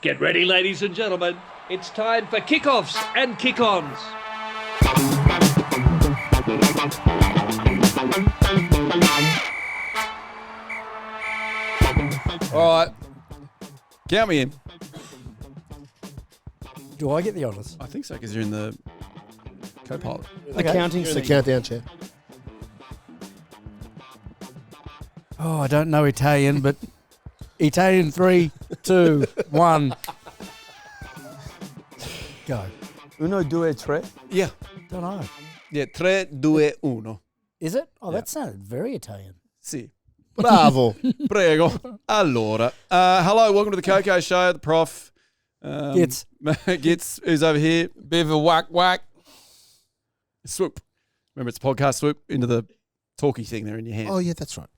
Get ready, ladies and gentlemen. It's time for kickoffs and kick-ons. All right. Count me in. Do I get the honours? I think so, because you're in the co-pilot. The counting You're in the seat. countdown chair. Oh, I don't know Italian, but Italian 3, 2, 1. Go. Uno, due, tre. Yeah. Don't know. Yeah, 3, 2, 1. Is it? Oh, that sounded very Italian. Sì. Bravo. Prego. Allora. Hello, welcome to the KOKO Show. The prof. Gits. Gits, who's over here. Bit of a whack. Swoop. Remember, it's a podcast swoop into the talky thing there in your hand. Oh, yeah, that's right.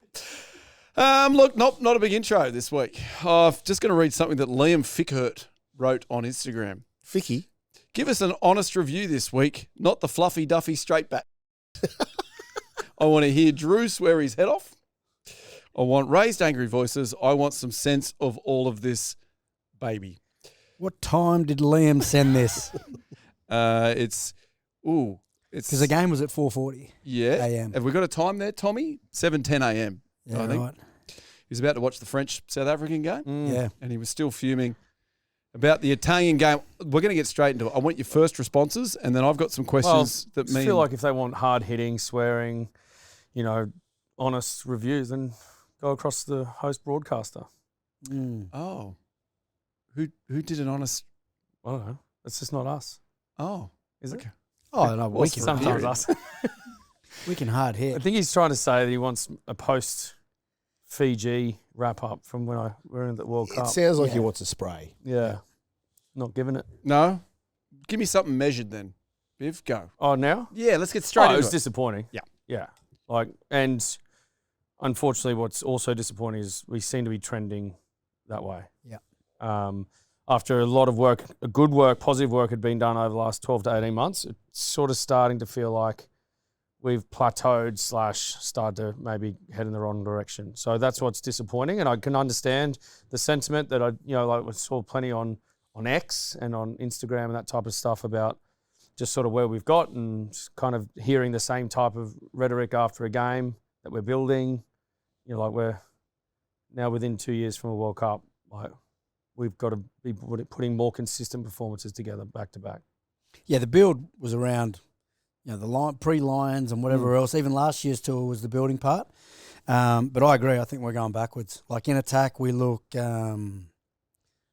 Look, not a big intro this week. I'm just going to read something that Liam Fickhurt wrote on Instagram. Vicky. Give us an honest review this week, not the fluffy duffy straight back. I want to hear Drew swear his head off. I want raised angry voices. I want some sense of all of this, baby. What time did Liam send this? It's Because the game was at 4:40 yeah. a.m. Have we got a time there, Tommy? 7:10 a.m. Yeah, I think. right. He was about to watch the French-South African game. Yeah. And he was still fuming about the Italian game. We're going to get straight into it. I want your first responses, and then I've got some questions that I mean... feel like if they want hard hitting, swearing, honest reviews, then go across the host broadcaster. Oh. Who did an honest... I don't know. It's just not us. Oh. Is it? Okay. Oh, no, we What's can, the Sometimes period? us. we can hard I hit. think he's trying to say that he wants a post Fiji wrap up from when we're in the World It Cup. sounds like he Yeah. wants a spray. Yeah. Not giving it. No? Give me something measured then. Biv, go. Oh, now? Yeah, let's get straight It into was it. disappointing. Yeah. Yeah. And unfortunately, what's also disappointing is we seem to be trending that way. Yeah. After a lot of work, good work, positive work had been done over the last 12 to 18 months, it's sort of starting to feel like we've plateaued / started to maybe head in the wrong direction. So that's what's disappointing. And I can understand the sentiment that we saw plenty on X and on Instagram and that type of stuff about just sort of where we've got and kind of hearing the same type of rhetoric after a game that we're building. We're now within 2 years from a World Cup. We've got to be putting more consistent performances together back to back. Yeah, the build was around, the pre-Lions and whatever else. Even last year's tour was the building part. But I agree. I think we're going backwards. Like in attack, we look a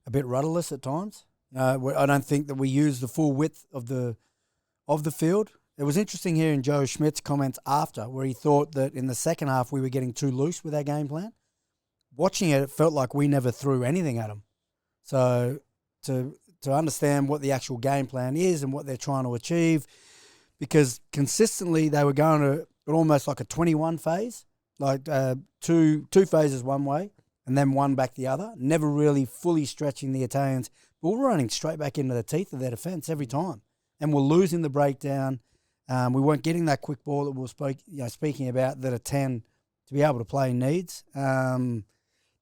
bit rudderless at times. I don't think that we use the full width of the field. It was interesting hearing Joe Schmidt's comments after, where he thought that in the second half we were getting too loose with our game plan. Watching it, it felt like we never threw anything at them. So to understand what the actual game plan is and what they're trying to achieve, because consistently they were going to almost like a 21 phase, like two phases one way and then one back the other, never really fully stretching the Italians. But we're running straight back into the teeth of their defence every time. And we're losing the breakdown. We weren't getting that quick ball that we were speaking about that a 10 to be able to play needs.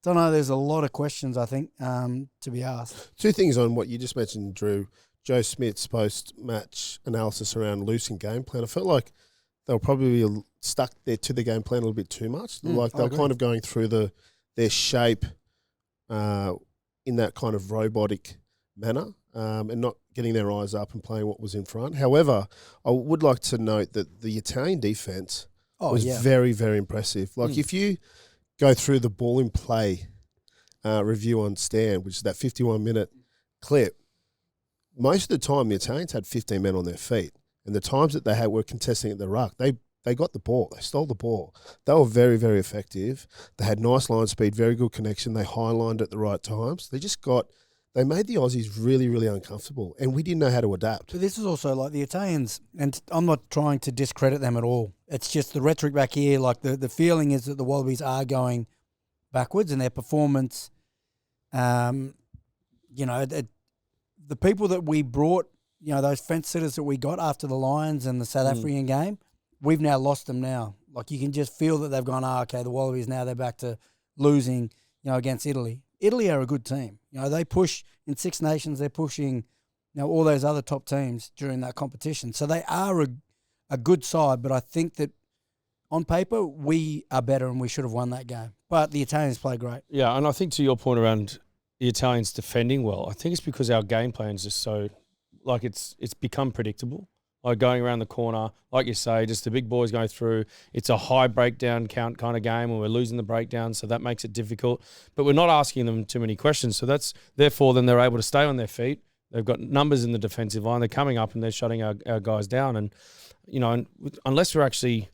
Don't know. There's a lot of questions, I think, to be asked. Two things on what you just mentioned, Drew. Joe Smith's post-match analysis around losing game plan. I felt like they were probably stuck there to the game plan a little bit too much. They were kind of going through their shape in that kind of robotic manner and not getting their eyes up and playing what was in front. However, I would like to note that the Italian defence was very, very impressive. If you go through the ball in play review on Stan, which is that 51-minute clip, most of the time the Italians had 15 men on their feet. And the times that they were contesting at the ruck, they got the ball. They stole the ball. They were very, very effective. They had nice line speed, very good connection. They high-lined at the right times. They made the Aussies really, really uncomfortable, and we didn't know how to adapt. But this is also like the Italians, and I'm not trying to discredit them at all. It's just the rhetoric back here, like the feeling is that the Wallabies are going backwards in their performance. The people that we brought, those fence sitters that we got after the Lions and the South African game, we've now lost them now. Like you can just feel that they've gone, okay, the Wallabies now, they're back to losing, against Italy. Italy are a good team. You know, they push in Six Nations. They're pushing, all those other top teams during that competition. So they are a good side. But I think that on paper we are better and we should have won that game. But the Italians play great. Yeah, and I think to your point around the Italians defending well, I think it's because our game plan is just so, like it's become predictable. Like going around the corner, like you say, just the big boys go through. It's a high breakdown count kind of game where we're losing the breakdown, so that makes it difficult. But we're not asking them too many questions, so that's therefore then they're able to stay on their feet. They've got numbers in the defensive line. They're coming up and they're shutting our guys down. And unless we're actually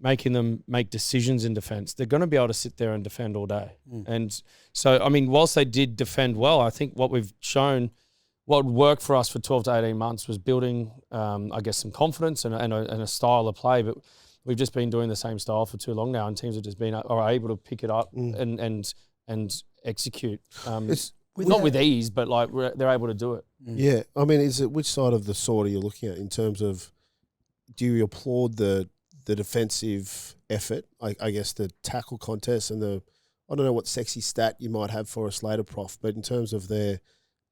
making them make decisions in defence, they're going to be able to sit there and defend all day. And so, I mean, whilst they did defend well, I think what we've shown. What worked for us for 12 to 18 months was building, I guess, some confidence and a style of play. But we've just been doing the same style for too long now, and teams have just are able to pick it up and execute. Not with ease, but like they're able to do it. Yeah, I mean, is it which side of the sword are you looking at in terms of? Do you applaud the defensive effort? I guess the tackle contest and I don't know what sexy stat you might have for us later, Prof. But in terms of their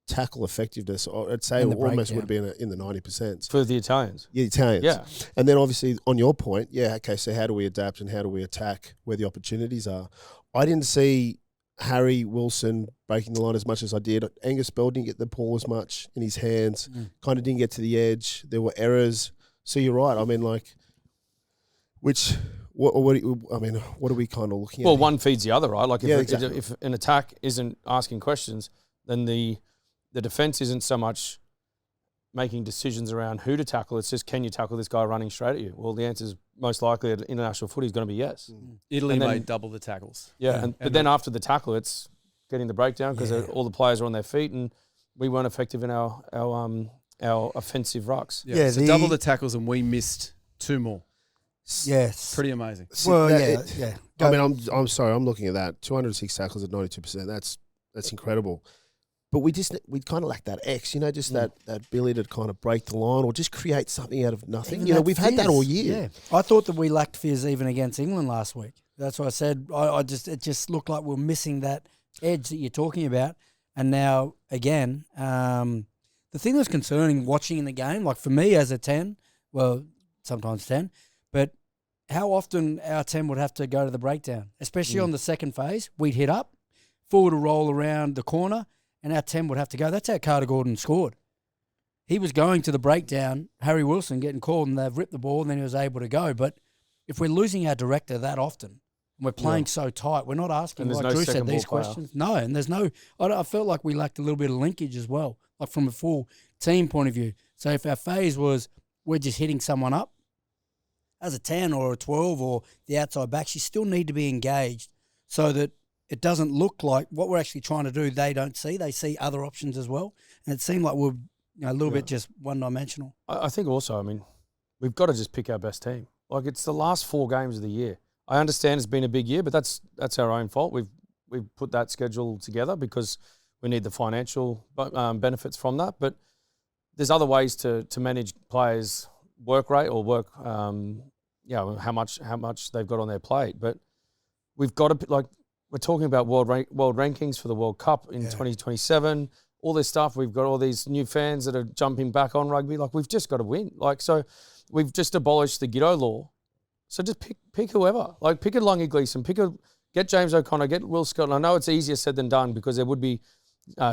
tackle effectiveness, I'd say it almost would be in the 90%. For the Italians. Yeah, Italians. Yeah. And then obviously on your point, so how do we adapt and how do we attack where the opportunities are? I didn't see Harry Wilson breaking the line as much as I did. Angus Bell didn't get the ball as much in his hands, kind of didn't get to the edge. There were errors. So you're right. I mean, like, what are we kind of looking at? Well, one feeds the other, right? Like exactly. If an attack isn't asking questions, then the defense isn't so much making decisions around who to tackle. It's just, can you tackle this guy running straight at you? Well, the answer is most likely at international footy is going to be yes. Italy made double the tackles. Yeah, but then after the tackle, it's getting the breakdown because all the players are on their feet and we weren't effective in our offensive rucks. Yeah, so double the tackles and we missed 2 more. Yes. Pretty amazing. Well, I mean, I'm sorry, I'm looking at that. 206 tackles at 92%. That's incredible. But we kind of lack that X, that ability to kind of break the line or just create something out of nothing. We've had that all year. Yeah. I thought that we lacked fizz even against England last week. That's what I said. It just looked like we're missing that edge that you're talking about. And now, again, the thing that's concerning watching in the game, like for me as a 10, well, sometimes 10, but how often our 10 would have to go to the breakdown, especially on the second phase. We'd hit up, forward to roll around the corner, and our 10 would have to go. That's how Carter Gordon scored. He was going to the breakdown, Harry Wilson getting called, and they've ripped the ball, and then he was able to go. But if we're losing our director that often, and we're playing so tight, we're not asking, like Drew said, these questions. No, and there's no – I felt like we lacked a little bit of linkage as well, like from a full team point of view. So if our phase was we're just hitting someone up, as a 10 or a 12 or the outside backs, you still need to be engaged so that it doesn't look like what we're actually trying to do they don't see. They see other options as well. And it seemed like we're a little bit just one-dimensional. I think also, I mean, we've got to just pick our best team. Like, it's the last 4 games of the year. I understand it's been a big year, but that's our own fault. We've put that schedule together because we need the financial benefits from that. But there's other ways to manage players' work rate or work, how much they've got on their plate. But we've got to, like, we're talking about world rankings for the World Cup in 2027, all this stuff. We've got all these new fans that are jumping back on rugby. Like, we've just got to win. Like, so we've just abolished the Giddo law. So just pick whoever. Like, pick a Lungy Gleeson, get James O'Connor, get Will Scott. And I know it's easier said than done because there would be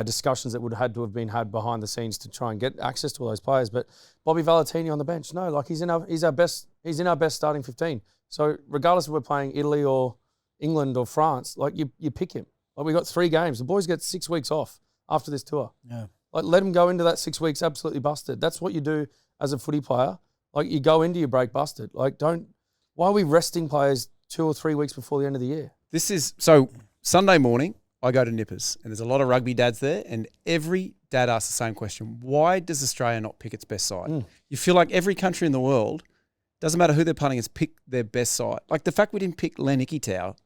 discussions that would have had to have been had behind the scenes to try and get access to all those players. But Bobby Valentini on the bench, no, like he's in our best starting 15. So regardless if we're playing Italy or England or France, like you pick him. Like, we got 3 games. The boys get 6 weeks off after this tour. Yeah. Like, let them go into that 6 weeks absolutely busted. That's what you do as a footy player. Like, you go into your break busted. Like, why are we resting players 2 or 3 weeks before the end of the year? So Sunday morning, I go to Nippers, and there's a lot of rugby dads there, and every dad asks the same question. Why does Australia not pick its best side? You feel like every country in the world, doesn't matter who they're playing, has picked their best side. Like, the fact we didn't pick Len Ikitau,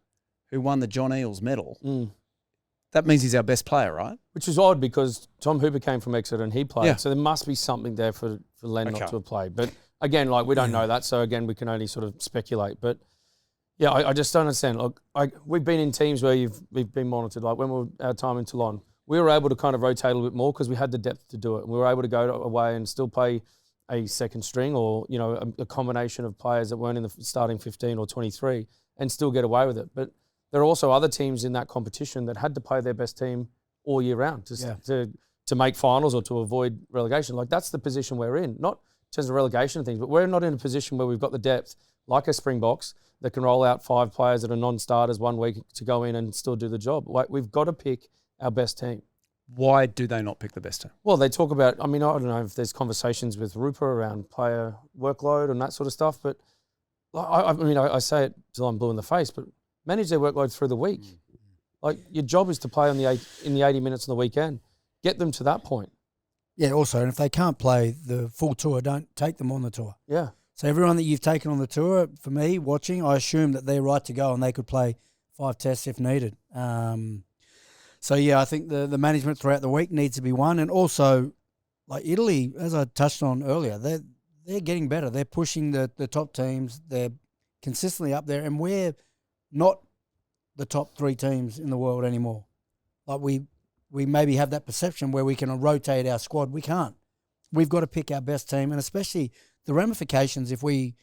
who won the John Eales medal, that means he's our best player, right? Which is odd because Tom Hooper came from Exeter and he played. Yeah. So there must be something there for Len not to have played. But again, like, we don't know that. So again, we can only sort of speculate. But Yeah, I just don't understand. Look, we've been in teams where we've been monitored. Like when we were our time in Toulon, we were able to kind of rotate a little bit more because we had the depth to do it. And we were able to go away and still play a second string or, a combination of players that weren't in the starting 15 or 23 and still get away with it. But there are also other teams in that competition that had to play their best team all year round to make finals or to avoid relegation. Like that's the position we're in, not in terms of relegation and things, but we're not in a position where we've got the depth like a Springboks that can roll out 5 players that are non-starters one week to go in and still do the job. Like we've got to pick our best team. Why do they not pick the best team? Well, they talk about, I don't know if there's conversations with Rupa around player workload and that sort of stuff, but I say it till I'm blue in the face, but manage their workload through the week. Like your job is to play in the 80 minutes on the weekend. Get them to that point. Yeah, also, and if they can't play the full tour, don't take them on the tour. Yeah. So everyone that you've taken on the tour, for me, watching, I assume that they're right to go and they could play 5 tests if needed. So, yeah, I think the management throughout the week needs to be one. And also, like Italy, as I touched on earlier, they're getting better. They're pushing the top teams. They're consistently up there. And we're not the top 3 teams in the world anymore. Like we maybe have that perception where we can rotate our squad. We can't. We've got to pick our best team, and especially the ramifications if we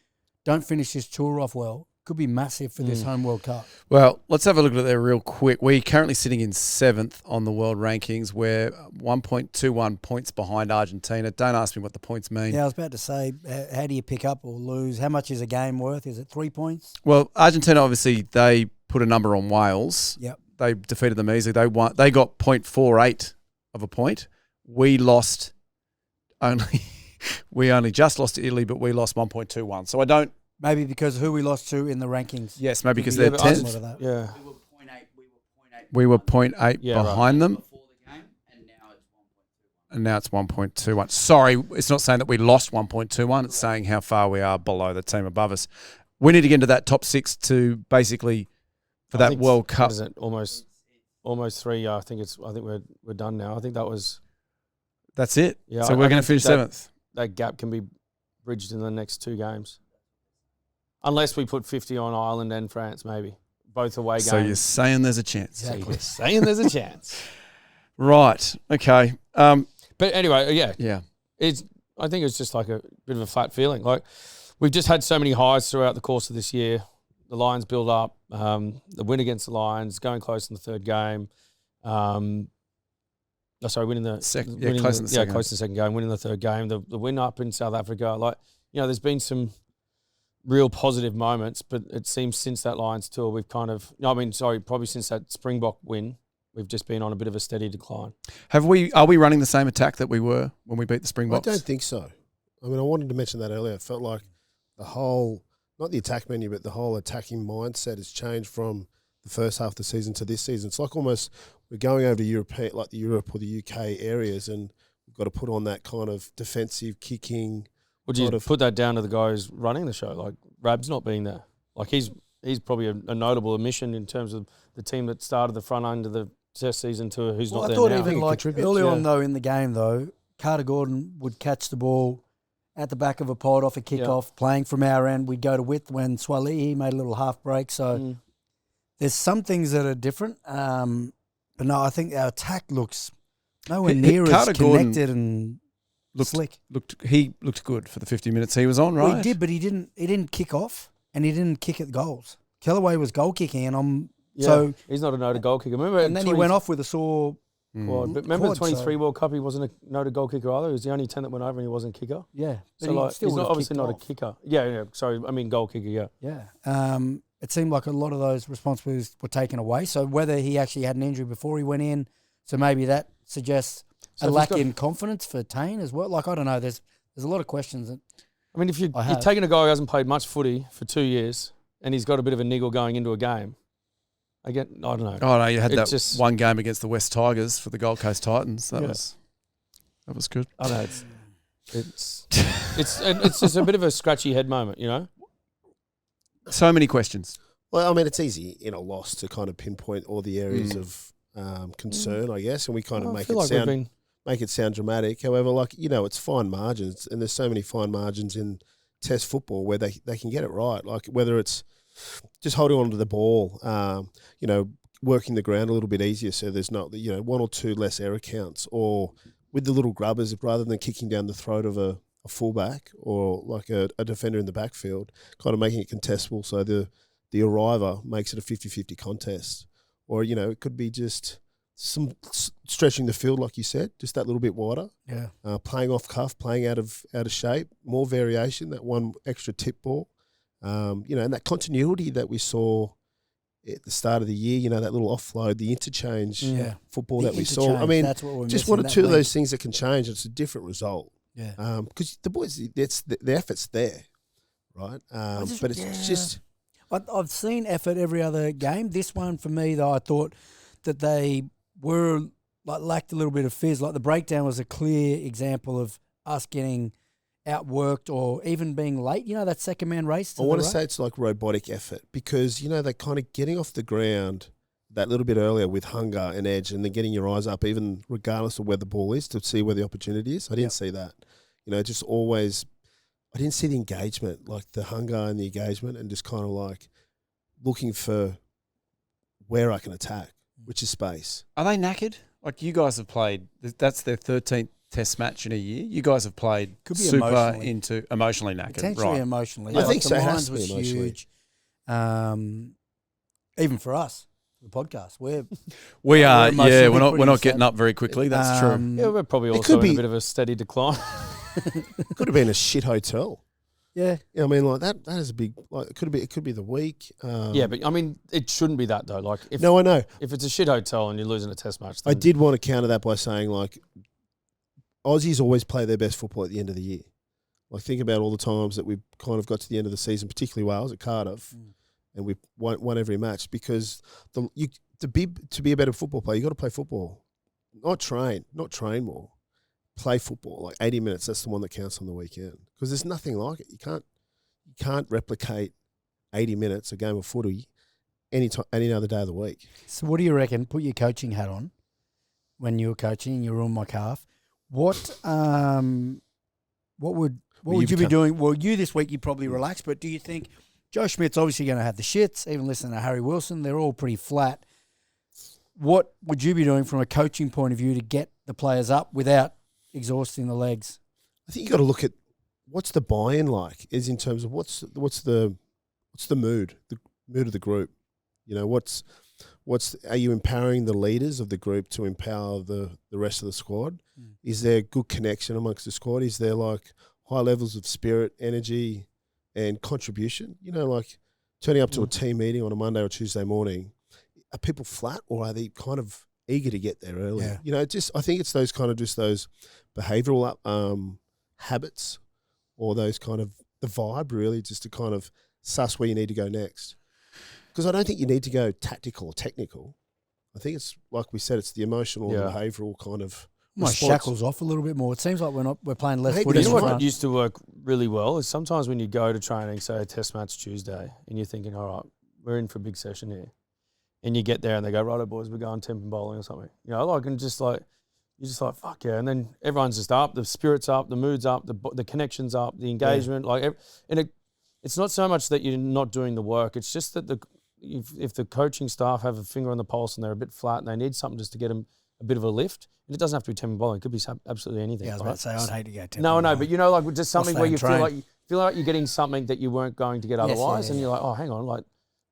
don't finish this tour off well could be massive for this home World Cup. Well, let's have a look at it there real quick. We're currently sitting in 7th on the world rankings. We're 1.21 points behind Argentina. Don't ask me what the points mean. Yeah, I was about to say, how do you pick up or lose? How much is a game worth? Is it 3 points? Well, Argentina, obviously, they put a number on Wales. Yep. They defeated them easily. They won. They got 0.48 of a point. We lost only... We only just lost to Italy, but we lost 1.21. So I don't... Maybe because who we lost to in the rankings. Yes, maybe because they're 10th. Yeah. We were 0.8 Yeah, behind them. And now it's 1.21. Sorry, it's not saying that we lost 1.21. It's saying how far we are below the team above us. We need to get into that top 6 to basically, for that World Cup. Is it almost 3? I think we're done now. I think that was... That's it. Yeah, so we're going to finish 7th. That gap can be bridged in the next 2 games. Unless we put 50 on Ireland and France, maybe. Both away games. So you're saying there's a chance. Exactly. You're saying there's a chance. Right. Okay. But anyway, yeah. Yeah. I think it's just like a bit of a flat feeling. Like we've just had so many highs throughout the course of this year. The Lions build up. The win against the Lions, going close in the 3rd game. Winning the second. Yeah, close in the second. Close in the second game. Winning the 3rd game. The win up in South Africa. Like there's been some real positive moments, but it seems since that Lions tour, we've probably since that Springbok win, we've just been on a bit of a steady decline. Are we running the same attack that we were when we beat the Springboks? I don't think so. I wanted to mention that earlier. It felt like the whole, not the attack menu, but the whole attacking mindset has changed from the first half of the season to this season. It's like almost we're going over to Europe or the UK areas, and we've got to put on that kind of defensive kicking. Would you put that down to the guys running the show? Like Rab's not being there. Like he's probably a notable omission in terms of the team that started the front end of the test season to who's not there now. I thought even like early on though in the game though, Carter Gordon would catch the ball at the back of a pod off a kickoff, playing from our end. We'd go to width when Swalihi made a little half break. So there's some things that are different. But no, I think our attack looks nowhere near as connected and slick. He looked good for the 50 minutes he was on, right? Well, he did, but he didn't kick off and he didn't kick at goals. Kellaway was goal kicking, and so he's not a noted goal kicker. Remember, and then he went off with a sore quad. But remember the 23 World Cup, he wasn't a noted goal kicker either. He was the only 10 that went over and he wasn't a kicker. Yeah, so he's obviously not a kicker. Yeah. Sorry, I mean goal kicker. Yeah. Yeah. It seemed like a lot of those responsibilities were taken away. So whether he actually had an injury before he went in, so maybe that suggests a lack in confidence for Tane as well. Like I don't know. There's a lot of questions. If you're taking a guy who hasn't played much footy for 2 years and he's got a bit of a niggle going into a game, I don't know. Oh no, you had that one game against the West Tigers for the Gold Coast Titans. That was good. I know it's just a bit of a scratchy head moment, So many questions. Well, it's easy in a loss to kind of pinpoint all the areas of concern, I guess, and we kind of make it sound dramatic. However, it's fine margins, and there's so many fine margins in Test football where they can get it right. Like whether it's just holding on to the ball, working the ground a little bit easier so there's not, one or two less error counts, or with the little grubbers, rather than kicking down the throat of a fullback or like a defender in the backfield, kind of making it contestable so the arriver makes it a 50-50 contest. Or, it could be just some stretching the field, like you said, just that little bit wider. Yeah. Playing off cuff, playing out of shape, more variation, that one extra tip ball. And that continuity that we saw at the start of the year, that little offload, the interchange football that we saw. I mean, just one or two of those things that can change. It's a different result. Yeah. Because the boys, the effort's there, right? But it's just... I've seen effort every other game. This one, for me, though, I thought that they were lacked a little bit of fizz. Like the breakdown was a clear example of us getting outworked or even being late. That second man race. I want to say it's like robotic effort because, they're kind of getting off the ground that little bit earlier with hunger and edge, and then getting your eyes up even regardless of where the ball is to see where the opportunity is. I didn't see that. Just always... I didn't see the engagement, like the hunger and the engagement, and just kind of like looking for where I can attack, which is space. Are they knackered? Like you guys have played, that's their 13th test match in a year. You guys have played super emotionally knackered. Potentially right? Emotionally. I think so. The It has lines to be was emotionally. huge. Even for us, the podcast, we're emotionally not getting up very quickly. That's true. Yeah, we're probably also in a bit of a steady decline. Could have been a shit hotel. Yeah. I mean, like that is a big. Like it could be the week. Yeah, but I mean, it shouldn't be that though. Like, I know. If it's a shit hotel and you're losing a test match, I did want to counter that by saying like, Aussies always play their best football at the end of the year. Like think about all the times that we kind of got to the end of the season, particularly Wales at Cardiff, and we won every match because to be a better football player, you got to play football, not train more. Play football, like 80 minutes. That's the one that counts on the weekend because there's nothing like it. You can't replicate 80 minutes a game of footy any other day of the week. So what do you reckon? Put your coaching hat on when you were coaching and you were on my calf. What would you be doing? Well, you this week you probably relaxed, but do you think Joe Schmidt's obviously going to have the shits? Even listening to Harry Wilson, they're all pretty flat. What would you be doing from a coaching point of view to get the players up without exhausting the legs? I think you got to look at what's the buy-in like, is in terms of what's the mood, the mood of the group. Are you empowering the leaders of the group to empower the rest of the squad? Is there good connection amongst the squad? Is there like high levels of spirit, energy, and contribution? Like turning up to a team meeting on a Monday or Tuesday morning, are people flat or are they kind of eager to get there early? Yeah. I think it's those kind of just those behavioural habits or those kind of the vibe really just to kind of suss where you need to go next. Because I don't think you need to go tactical or technical. I think it's like we said, it's the emotional, the behavioural kind of My response. shackles off a little bit more. It seems like we're playing less Maybe. footy. You know in what front. used to work really well is sometimes when you go to training, say a test match Tuesday, and you're thinking, all right, we're in for a big session here. And you get there and they go, righto boys, we're going temp and bowling or something. And just like, you're just like, fuck yeah. And then everyone's just up, the spirit's up, the mood's up, the connection's up, the engagement. It's not so much that you're not doing the work. It's just that if the coaching staff have a finger on the pulse and they're a bit flat and they need something just to get them a bit of a lift, and it doesn't have to be temp and bowling. It could be absolutely anything. Yeah, I was about to say, I'd hate to go temp. No, but just something where you train. feel like you're getting something that you weren't going to get otherwise, and you're like, oh, hang on,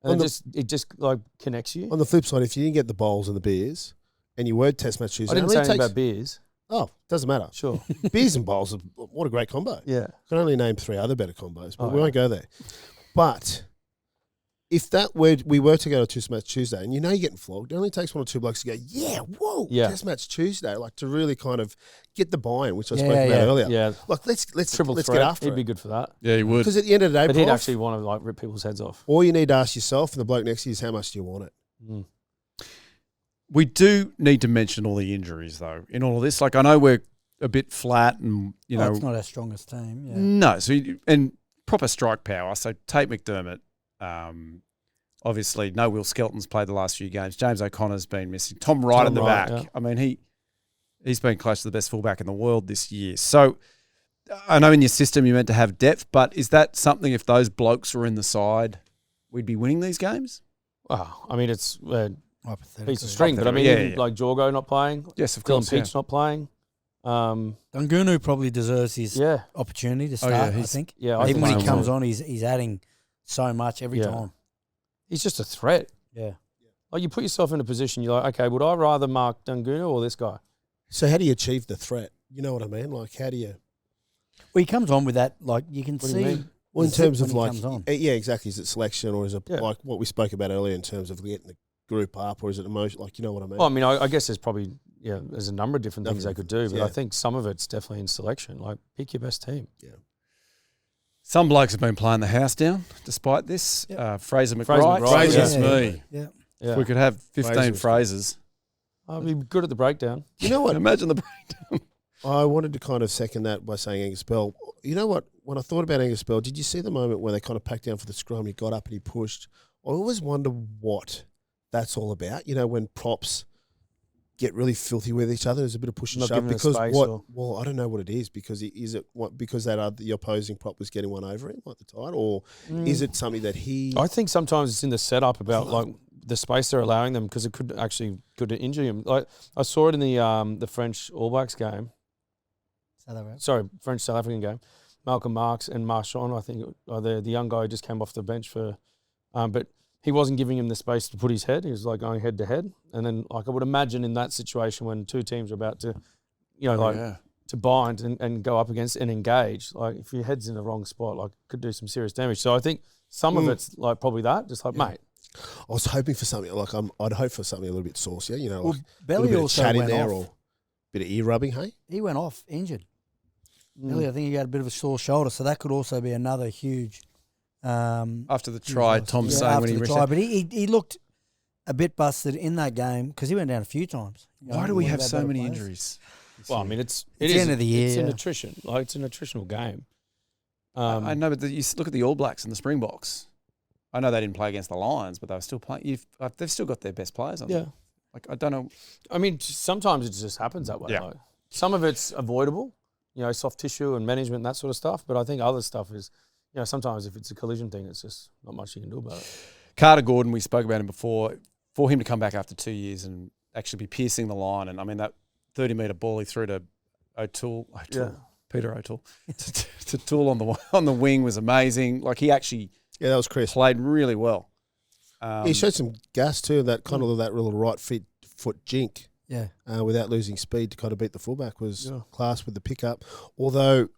and it just connects you. On the flip side, if you didn't get the bowls and the beers and you were test match Tuesday, I didn't say anything about beers. Oh, doesn't matter. Sure. Beers and bowls, what a great combo. Yeah. I can only name 3 other better combos, but we won't go there. But if we were to go to test match Tuesday, and you're getting flogged, it only takes 1 or 2 blokes to go, test match Tuesday, like to really kind of get the buy-in, which I spoke about earlier. Yeah. Like let's Triple get threat. after He'd it. be good for that. Yeah, he would. Because at the end of the day, But he'd actually want to rip people's heads off. all you need to ask yourself and the bloke next to you is how much do you want it? Mm. We do need to mention all the injuries, though, in all of this. Like, I know we're a bit flat and, it's not our strongest team. Yeah. No. So, and proper strike power. So, Tate McDermott, obviously, no Will Skelton's played the last few games. James O'Connor's been missing. Tom Wright in the back. Yeah. I mean, he's been close to the best fullback in the world this year. So, I know in your system you're meant to have depth, but is that something if those blokes were in the side, we'd be winning these games? Well, I mean, it's Hypothetically. piece of string, but I mean, Yeah, even yeah. like Jorgo not playing, Yes, of Dylan course. Pete's not playing. Dungunu probably deserves his Yeah, opportunity to Oh, yeah, start, I he's- think. yeah. I Even think when he so. comes on, he's adding so much every Yeah. time. he's just a threat. Yeah. Like you put yourself in a position, you're like, okay, would I rather mark Dungunu or this guy? So how do you achieve the threat? You know what I mean? Like, how do you? Well, he comes on with that, like, you can What do see. you mean? Well, in the terms zip of when he like, comes on. yeah, exactly. Is it selection or is it Yeah. like what we spoke about earlier in terms of getting the group up, or is it emotion? Like, you know what I mean? Well, I mean, I guess there's probably there's a number of different things they could do, but Yeah. I think some of it's definitely in selection. Like pick your best team. Some blokes have been playing the house down despite this. Yep. Fraser McBride. McBride, Fraser's yeah. me. Yeah. Yeah, If we could have 15 Fraser was Frasers. I'd be good at the breakdown. You know what? Imagine the breakdown. I wanted to kind of second that by saying Angus Bell. You know what? When I thought about Angus Bell, did you see the moment where they kind of packed down for the scrum? He got up and he pushed. I always wonder what that's all about. You know, when props get really filthy with each other, there's a bit of push and Not shove. giving it Because space what? or- Well, I don't know what it is. Because is it what? Because that the opposing prop was getting one over him, like the tide, or is it something that he? I think sometimes it's in the setup about like the space they're allowing them because it could injure him. Like I saw it in the French All Blacks game. French South African game. Malcolm Marx and Marchand, I think, the young guy who just came off the bench for, but he wasn't giving him the space to put his head. He was like going head to head, and then like I would imagine in that situation when two teams are about to, to bind and go up against and engage, like if your head's in the wrong spot, like could do some serious damage. So I think some of it's like probably that, just like mate. I was hoping for something like I'd hope for something a little bit saucier. You know, Well, like a Belly little bit of also chat in went there off. or a bit of ear rubbing. Hey, He went off injured. Belly, I think he had a bit of a sore shoulder, so that could also be another huge. After the try, Tom's saying when he the try, but he looked a bit busted in that game because he went down a few times. You know, Why do we one of have our so better many players. injuries? Well, I mean, it's the end of the year. It's an yeah. attrition. Like it's an attritional game. I know, but you look at the All Blacks and the Springboks. I know they didn't play against the Lions, but they were still playing. They've still got their best players on Yeah. them. Like, I don't know. I mean, sometimes it just happens that way. Yeah. Like, some of it's avoidable, soft tissue and management and that sort of stuff. But I think other stuff is, sometimes if it's a collision thing, it's just not much you can do about it. Carter Gordon, we spoke about him before. For him to come back after 2 years and actually be piercing the line, and I mean that 30-metre ball he threw to Peter O'Toole, to Toole on the wing was amazing. Like he actually that was Chris. played really well. He showed some gas too. That kind of that real right foot jink. Yeah. Without losing speed to kind of beat the fullback was class with the pickup. Although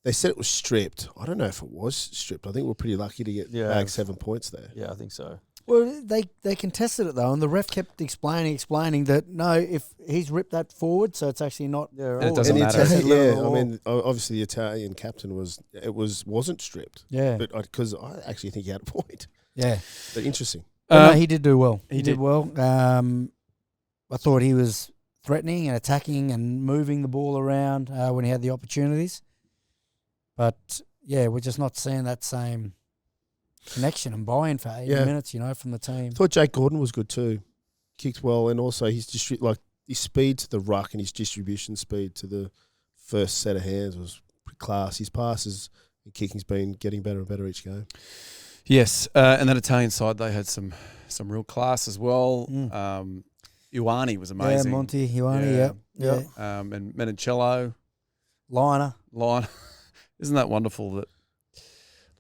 they said it was stripped. I don't know if it was stripped. I think we're pretty lucky to get back 7 points there. Yeah, I think so. Well, they contested it though, and the ref kept explaining that no, if he's ripped that forward, so it's actually not. Yeah, right. And it doesn't And matter. I mean, obviously the Italian captain wasn't stripped. Yeah. But because I actually think he had a point. Yeah. But interesting. But no, he did do well. he He did. did well. I thought he was threatening and attacking and moving the ball around when he had the opportunities. But yeah, we're just not seeing that same connection and buy-in for 80 minutes, from the team. I thought Jake Gordon was good too. Kicked well, and also his his speed to the ruck and his distribution speed to the first set of hands was pretty class. His passes and kicking's been getting better and better each game. Yes, and that Italian side, they had some real class as well. Ioane was amazing. Yeah, Monty, Ioane, yeah. And Menicello, Liner. Line. Isn't that wonderful that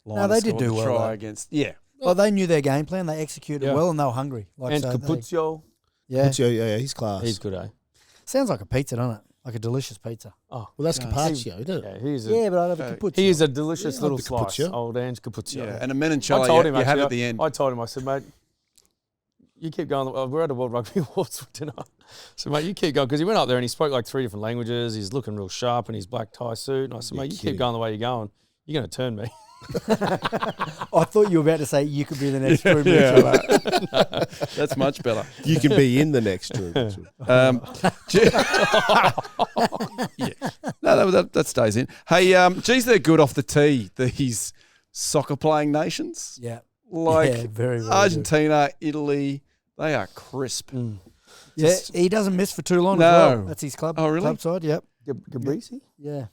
Liner they did scored do the well, try though. against? Yeah. Well, they knew their game plan. They executed Yeah. well, and they were hungry. And Capuzzo, Yeah, he's class. he's good, eh? Sounds like a pizza, doesn't it? Like a delicious pizza. Oh, Well, that's Yeah. Carpaccio, isn't it? yeah, he's Yeah, but I love a cappuccino. he is a delicious Yeah, little the slice. Capuzzo. Old Ange Capuzzo. Yeah. And a I Menicello, told him you have actually, at the end. I told him, I said, mate, you keep going. We're at a World Rugby Awards for dinner. So, mate, you keep going. Because he went up there and he spoke like 3 different languages. He's looking real sharp in his black tie suit. And I said, mate, you keep going the way you're going. You're going to turn me. I thought you were about to say you could be the next Drew Mitchell. That's much better. You can be in the next Drew. No, that stays in. Hey, geez, they're good off the tee, these soccer-playing nations. Yeah. Like Yeah, very, very Argentina, Italy, they are crisp. Yeah, he doesn't miss for too long No. as well. That's his club, Oh, really? club side, yep. Gabrisi? Yeah,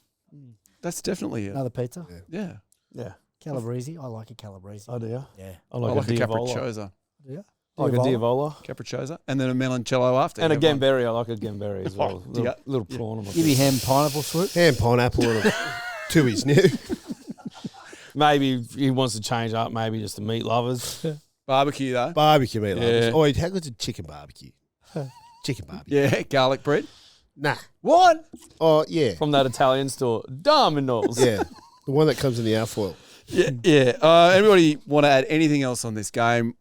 That's definitely it. another pizza. Yeah. Yeah. Calabrese. I like a Calabrese. Oh, do you? Yeah. I I like like a Diavola. capricciosa. Yeah. I like a Diavola. Capricciosa. And then a Melancello after. And a You have one. Gamberi. I like a Gamberi as well. Oh, yeah. Little prawn on my Give me ham pineapple swoop. Ham, pineapple, and a Tui's new. Maybe he wants to change up. Maybe just the meat lovers. Barbecue, though. Barbecue meat Yeah. lovers. Oh, how good's a chicken barbecue? Chicken barbecue. Yeah, garlic bread. Nah. What? Oh, yeah. From that Italian store, Domino's. Yeah. The one that comes in the alfoil. Yeah. Anybody want to add anything else on this game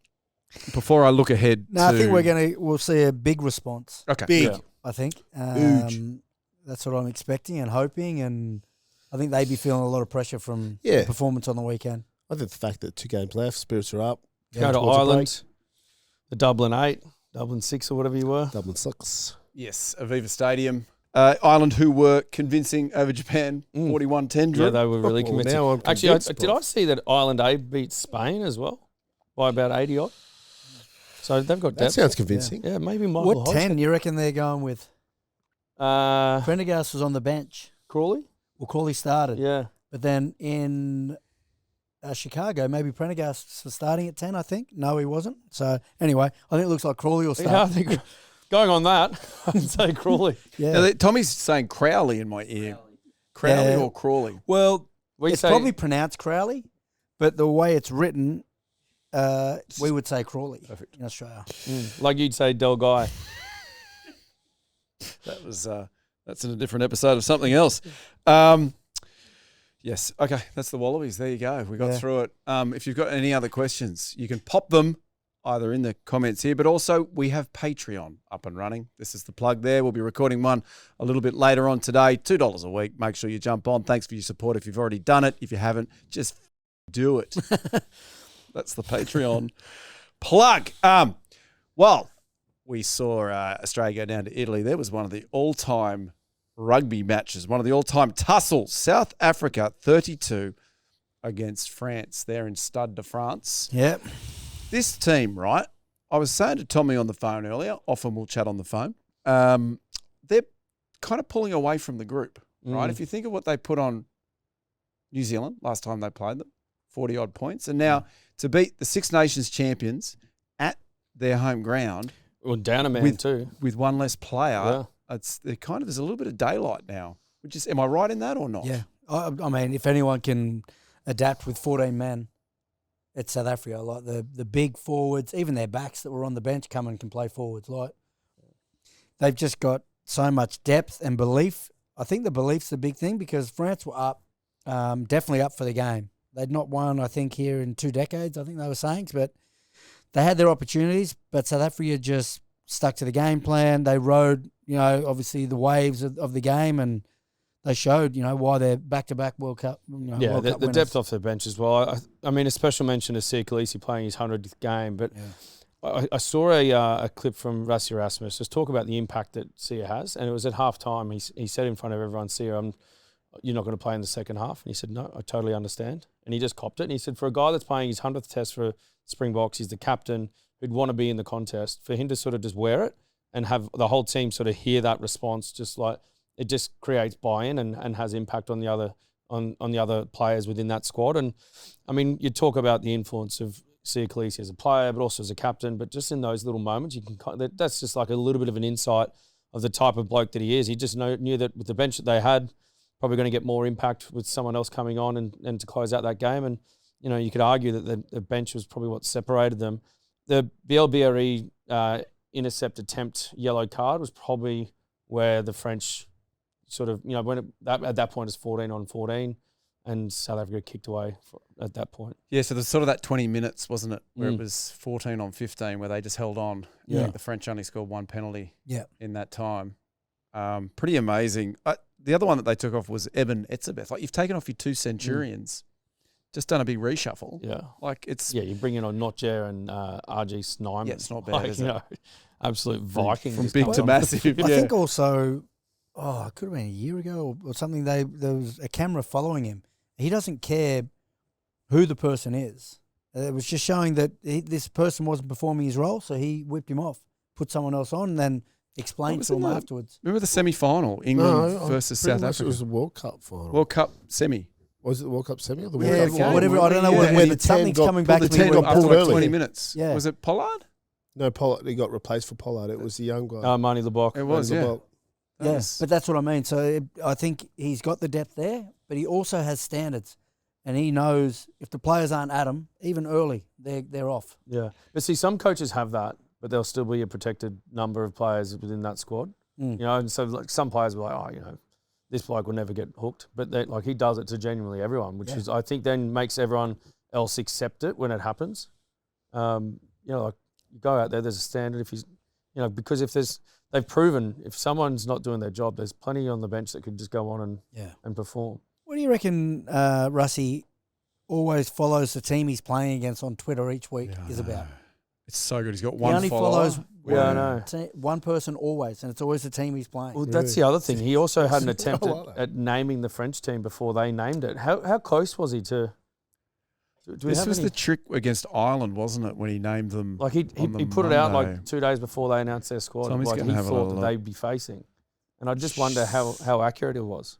before I look ahead? No, I think we'll see a big response. Okay. Big. Yeah. I think. Huge. That's what I'm expecting and hoping, and I think they'd be feeling a lot of pressure from Yeah. the performance on the weekend. I think the fact that 2 games left, spirits are up. Go to towards a Ireland, the Dublin 8, Dublin 6 or whatever you were. break. Dublin 6. Yes, Aviva Stadium. Ireland, who were convincing over Japan, 41-10. Drew. Yeah, they were really Well, convincing. now I'm Actually, convinced, did bro. I see that Ireland A beat Spain as well by about 80 odd? So they've got That depth. sounds convincing. Yeah, maybe Michael What Hodge. 10 you reckon they're going with? Prendergast was on the bench. Crawley? Well, Crawley started. Yeah. But then in Chicago, maybe Prendergast was starting at 10, I think. No, he wasn't. So anyway, I think it looks like Crawley will Yeah, I start. think going on that, I'd say Crawley. Yeah. Now, Tommy's saying Crowley in my ear. Crowley Yeah. or Crawley? Well, We it's say probably pronounced Crowley, but the way it's written, we would say Crawley in Australia. like you'd say Del Guy. That was that's in a different episode of something else. Yes. Okay, that's the Wallabies. There you go. We got Yeah. through it. If you've got any other questions, you can pop them either in the comments here, but also we have Patreon up and running. This is the plug there. We'll be recording one a little bit later on today. $2 a week. Make sure you jump on. Thanks for your support. If you've already done it, if you haven't, just do it. That's the Patreon plug. Well, we saw Australia go down to Italy. There was one of the all-time rugby matches, one of the all-time tussles. South Africa 32 against France there in Stade de France. Yep. This team, right, I was saying to Tommy on the phone earlier, often we'll chat on the phone, they're kind of pulling away from the group, right? If you think of what they put on New Zealand last time they played them, 40-odd points, and now to beat the Six Nations champions at their home ground Well, down a man too. with one less player, Yeah. there's a little bit of daylight now. Am I right in that or not? Yeah. I mean, if anyone can adapt with 14 men, it's South Africa. Like the big forwards, even their backs that were on the bench come and can play forwards. Like they've just got so much depth and belief. I think the belief's the big thing because France were up, definitely up for the game. They'd not won, I think, here in 2 decades, I think they were saying, but they had their opportunities, but South Africa just stuck to the game plan. They rode, obviously the waves of the game, and they showed, why they're back-to-back World Cup. Yeah, World the Cup winners. depth off the bench as well. I mean, a special mention to Sia Khaleesi playing his 100th game, but I saw a clip from Rassie Erasmus just talk about the impact that Sia has, and it was at half-time. He said in front of everyone, Sia, you're not going to play in the second half. And he said, no, I totally understand. And he just copped it. And he said, for a guy that's playing his 100th test for Springboks, he's the captain who'd want to be in the contest, for him to sort of just wear it and have the whole team sort of hear that response, just like it just creates buy-in and has impact on the other players within that squad. And I mean, you talk about the influence of Sia Khaleesi as a player, but also as a captain, but just in those little moments, that's just like a little bit of an insight of the type of bloke that he is. He just knew that with the bench that they had, probably going to get more impact with someone else coming on and to close out that game. And, you could argue that the bench was probably what separated them. The BLBRE intercept attempt yellow card was probably where the French sort of, at that point it's 14-on-14 and South Africa kicked away at that point. Yeah, so there's sort of that 20 minutes, wasn't it, where it was 14-on-15 where they just held on. I think the French only scored one penalty in that time. Pretty amazing. The other one that they took off was Eben Etzebeth. Like, you've taken off your 2 Centurions, just done a big reshuffle. Yeah. Like, it's... Yeah, you bring in on Notjer and RG Snyman. Yeah, it's not bad, is it? Absolute Viking. From just big comes to on. massive, I think also, it could have been a year ago or something, there was a camera following him. He doesn't care who the person is. It was just showing that this person wasn't performing his role, so he whipped him off, put someone else on, and then explained to him afterwards. Remember the semi-final, England versus South It Africa? was the World Cup final. World Cup semi. Was it the World Cup semi or the Yeah, World Cup final? whatever. I don't know Yeah. where the 10 something's got coming pulled, back the to me. 10 where- got After pulled like early. 20 minutes. Yeah. Was it Pollard? No, Pollard. He got replaced for Pollard. It was the young guy. Marnie Lebok. It was, yeah. That Yes, but that's what I mean. So I think he's got the depth there, but he also has standards, and he knows if the players aren't at him, even early, they're off. Yeah. But see, some coaches have that, but there'll still be a protected number of players within that squad. Mm. You know, and so like some players will be like, oh, you know, this bloke will never get hooked. But like he does it to genuinely everyone, which is I think then makes everyone else accept it when it happens. You know, like you go out there's a standard if he's, you know, because if they've proven if someone's not doing their job, there's plenty on the bench that could just go on and perform. What do you reckon Russie always follows the team he's playing against on Twitter each week is about? It's so good. He's got He one only follower. follows Yeah, I know. one person always, and it's always the team he's playing. Well, that's the other thing. He also had an attempt like that. at naming the French team before they named it. How close was he to? Do we This have was any- the trick against Ireland, wasn't it, when he named them? Like he on the put it out Monday. like 2 days before they announced their squad. Tommy's Like gonna he have a thought little that they'd be facing, and I just wonder how accurate it was.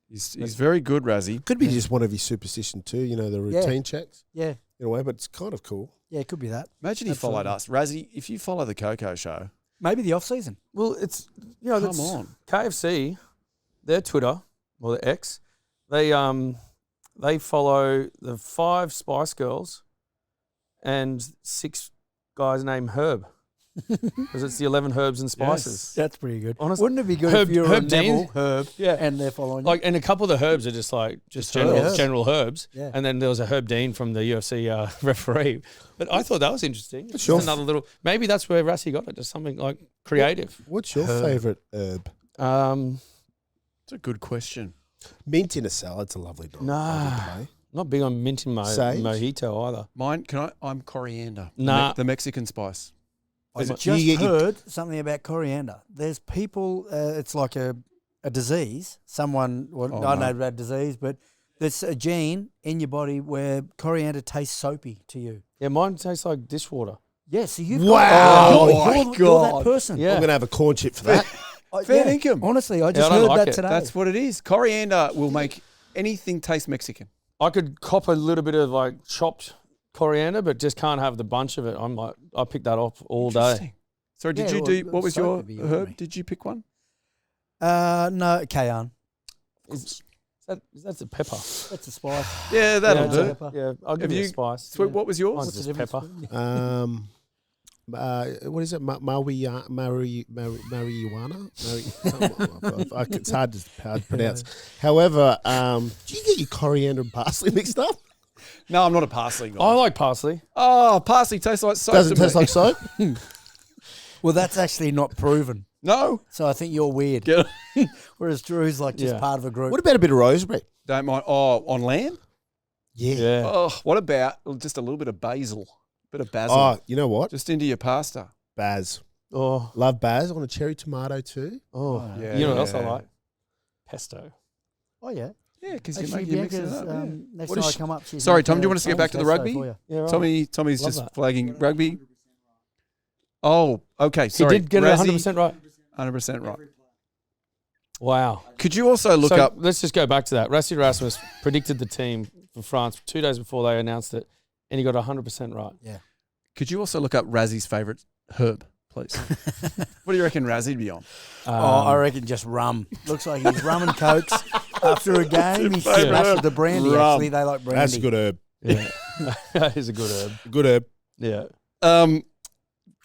He's very good, Razzie. Could be just one of his superstition too. You know, the routine checks Yeah, in a way, but it's kind of cool. yeah, it could be that. Imagine he followed us. Razzie, if you follow the KOKO Show, Maybe the off season. Well, it's come on. KFC, their Twitter or their X, they follow the 5 Spice Girls and 6 guys named Herb because it's the 11 herbs and spices. That's pretty good. Honestly, Wouldn't it be good Herb- if you're Herb a Dean? Neville, Herb, Yeah. and they're following you? Like, and a couple of the herbs are just like Just general herbs. general herbs, Yeah. and then there was a Herb Dean from the UFC referee. But I thought that was interesting. It's Sure. just another little. Maybe that's where Rassie got it. Just something like creative. What's your Herb. favourite herb? It's a good question. Mint in a salad's a lovely night. Nah. Not big on mint in Sage? mojito either. Mine, I'm coriander. Nah. The Mexican spice. I've it- just you get- heard something about coriander. There's people, it's like a disease. Someone, well, Oh, I don't no. know about disease, but there's a gene in your body where coriander tastes soapy to you. Yeah, mine tastes like dishwater. Yeah, so you've Wow. got, Oh you're, my you're that God. person. Yeah. I'm going to have a corn chip for that. Fair income. Honestly, I just I don't heard like that it. today. That's what it is. Coriander will make anything taste Mexican. I could cop a little bit of like chopped coriander, but just can't have the bunch of it. I'm like, I pick that up all day. Interesting. Sorry, did Yeah, you well, do, what was soap your would be yummy. herb? Did you pick one? No, cayenne. Is that's a pepper. That's a spice. Yeah, that'll yeah, do. Pepper. Yeah, I'll give Have you a you- spice. Sweet, Yeah. what was yours? Mine's What's the just difference pepper. between- What is it? Marijuana? It's hard to pronounce. However, do you get your coriander and parsley mixed up? No, I'm not a parsley guy. I like parsley. Oh, parsley tastes like soap. Does it to taste me. like soap? Well, that's actually not proven. No. So I think you're weird. Get it? Whereas Drew's like just Yeah. part of a group. What about a bit of rosemary? Don't mind. Oh, on lamb? Yeah. Yeah. Oh, what about just a little bit of basil? Bit of basil. Oh, you know what? Just into your pasta. Baz. Oh, Love Baz on a cherry tomato too. Yeah, you know what else I yeah. like? Pesto. Oh, yeah. Yeah, because Actually, you mix it Bianca's, up. Yeah. next What time is I she- come up, she's Sorry, making Tom, do you a want us to get back to the pesto rugby? for you. Yeah, right. Tommy's Love just that. flagging rugby. Oh, okay. He Sorry. did get it 100% right. 100% right. Wow. Could you also look So up? let's just go back to that. Rassie Erasmus predicted the team for France 2 days before they announced it, and he got 100% right. Could you also look up Razzie's favourite herb, please? What do you reckon Razzie'd be on? I reckon just rum. Looks like he's rum and cokes after a game. He's favourite smashed herb. with the brandy. Rum. Actually, they like brandy. That's a good herb. Yeah. That is a good herb. Good herb. Yeah.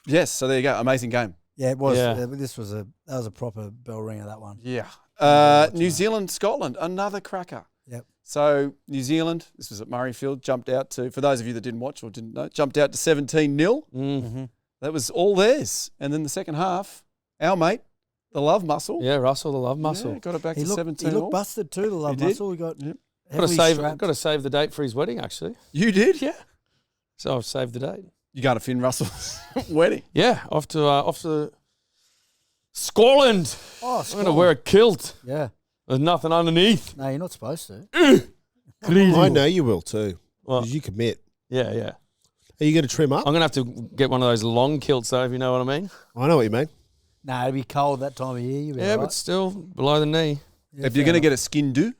Yes. So there you go. Amazing game. Yeah, it was. Yeah. That was a proper bell ringer. That one. Yeah. New Zealand, Scotland, another cracker. Yep. So New Zealand, this was at Murrayfield, jumped out to, for those of you that didn't watch or didn't know, jumped out to 17-0. Mm. That was all theirs. And then the second half, our mate, the love muscle, Yeah, Russell, the love muscle. got it back He to looked, 17 he looked all. busted too. The love did. muscle. He got Yep. heavily Got to save the date for his wedding, actually. You did? Yeah. So I've saved the date. You going to Finn Russell's wedding? Yeah, off to Scotland. Oh, I'm going to wear a kilt. Yeah. There's nothing underneath. No, you're not supposed to. I know you will too. Well, 'Cause you commit. yeah, yeah. Are you going to trim up? I'm going to have to get one of those long kilts, though, if you know what I mean. I know what you mean. No, it'd be cold that time of year. You'll be Yeah, all but right. still below the knee. Yeah, If you're fair going to enough. get a skin do,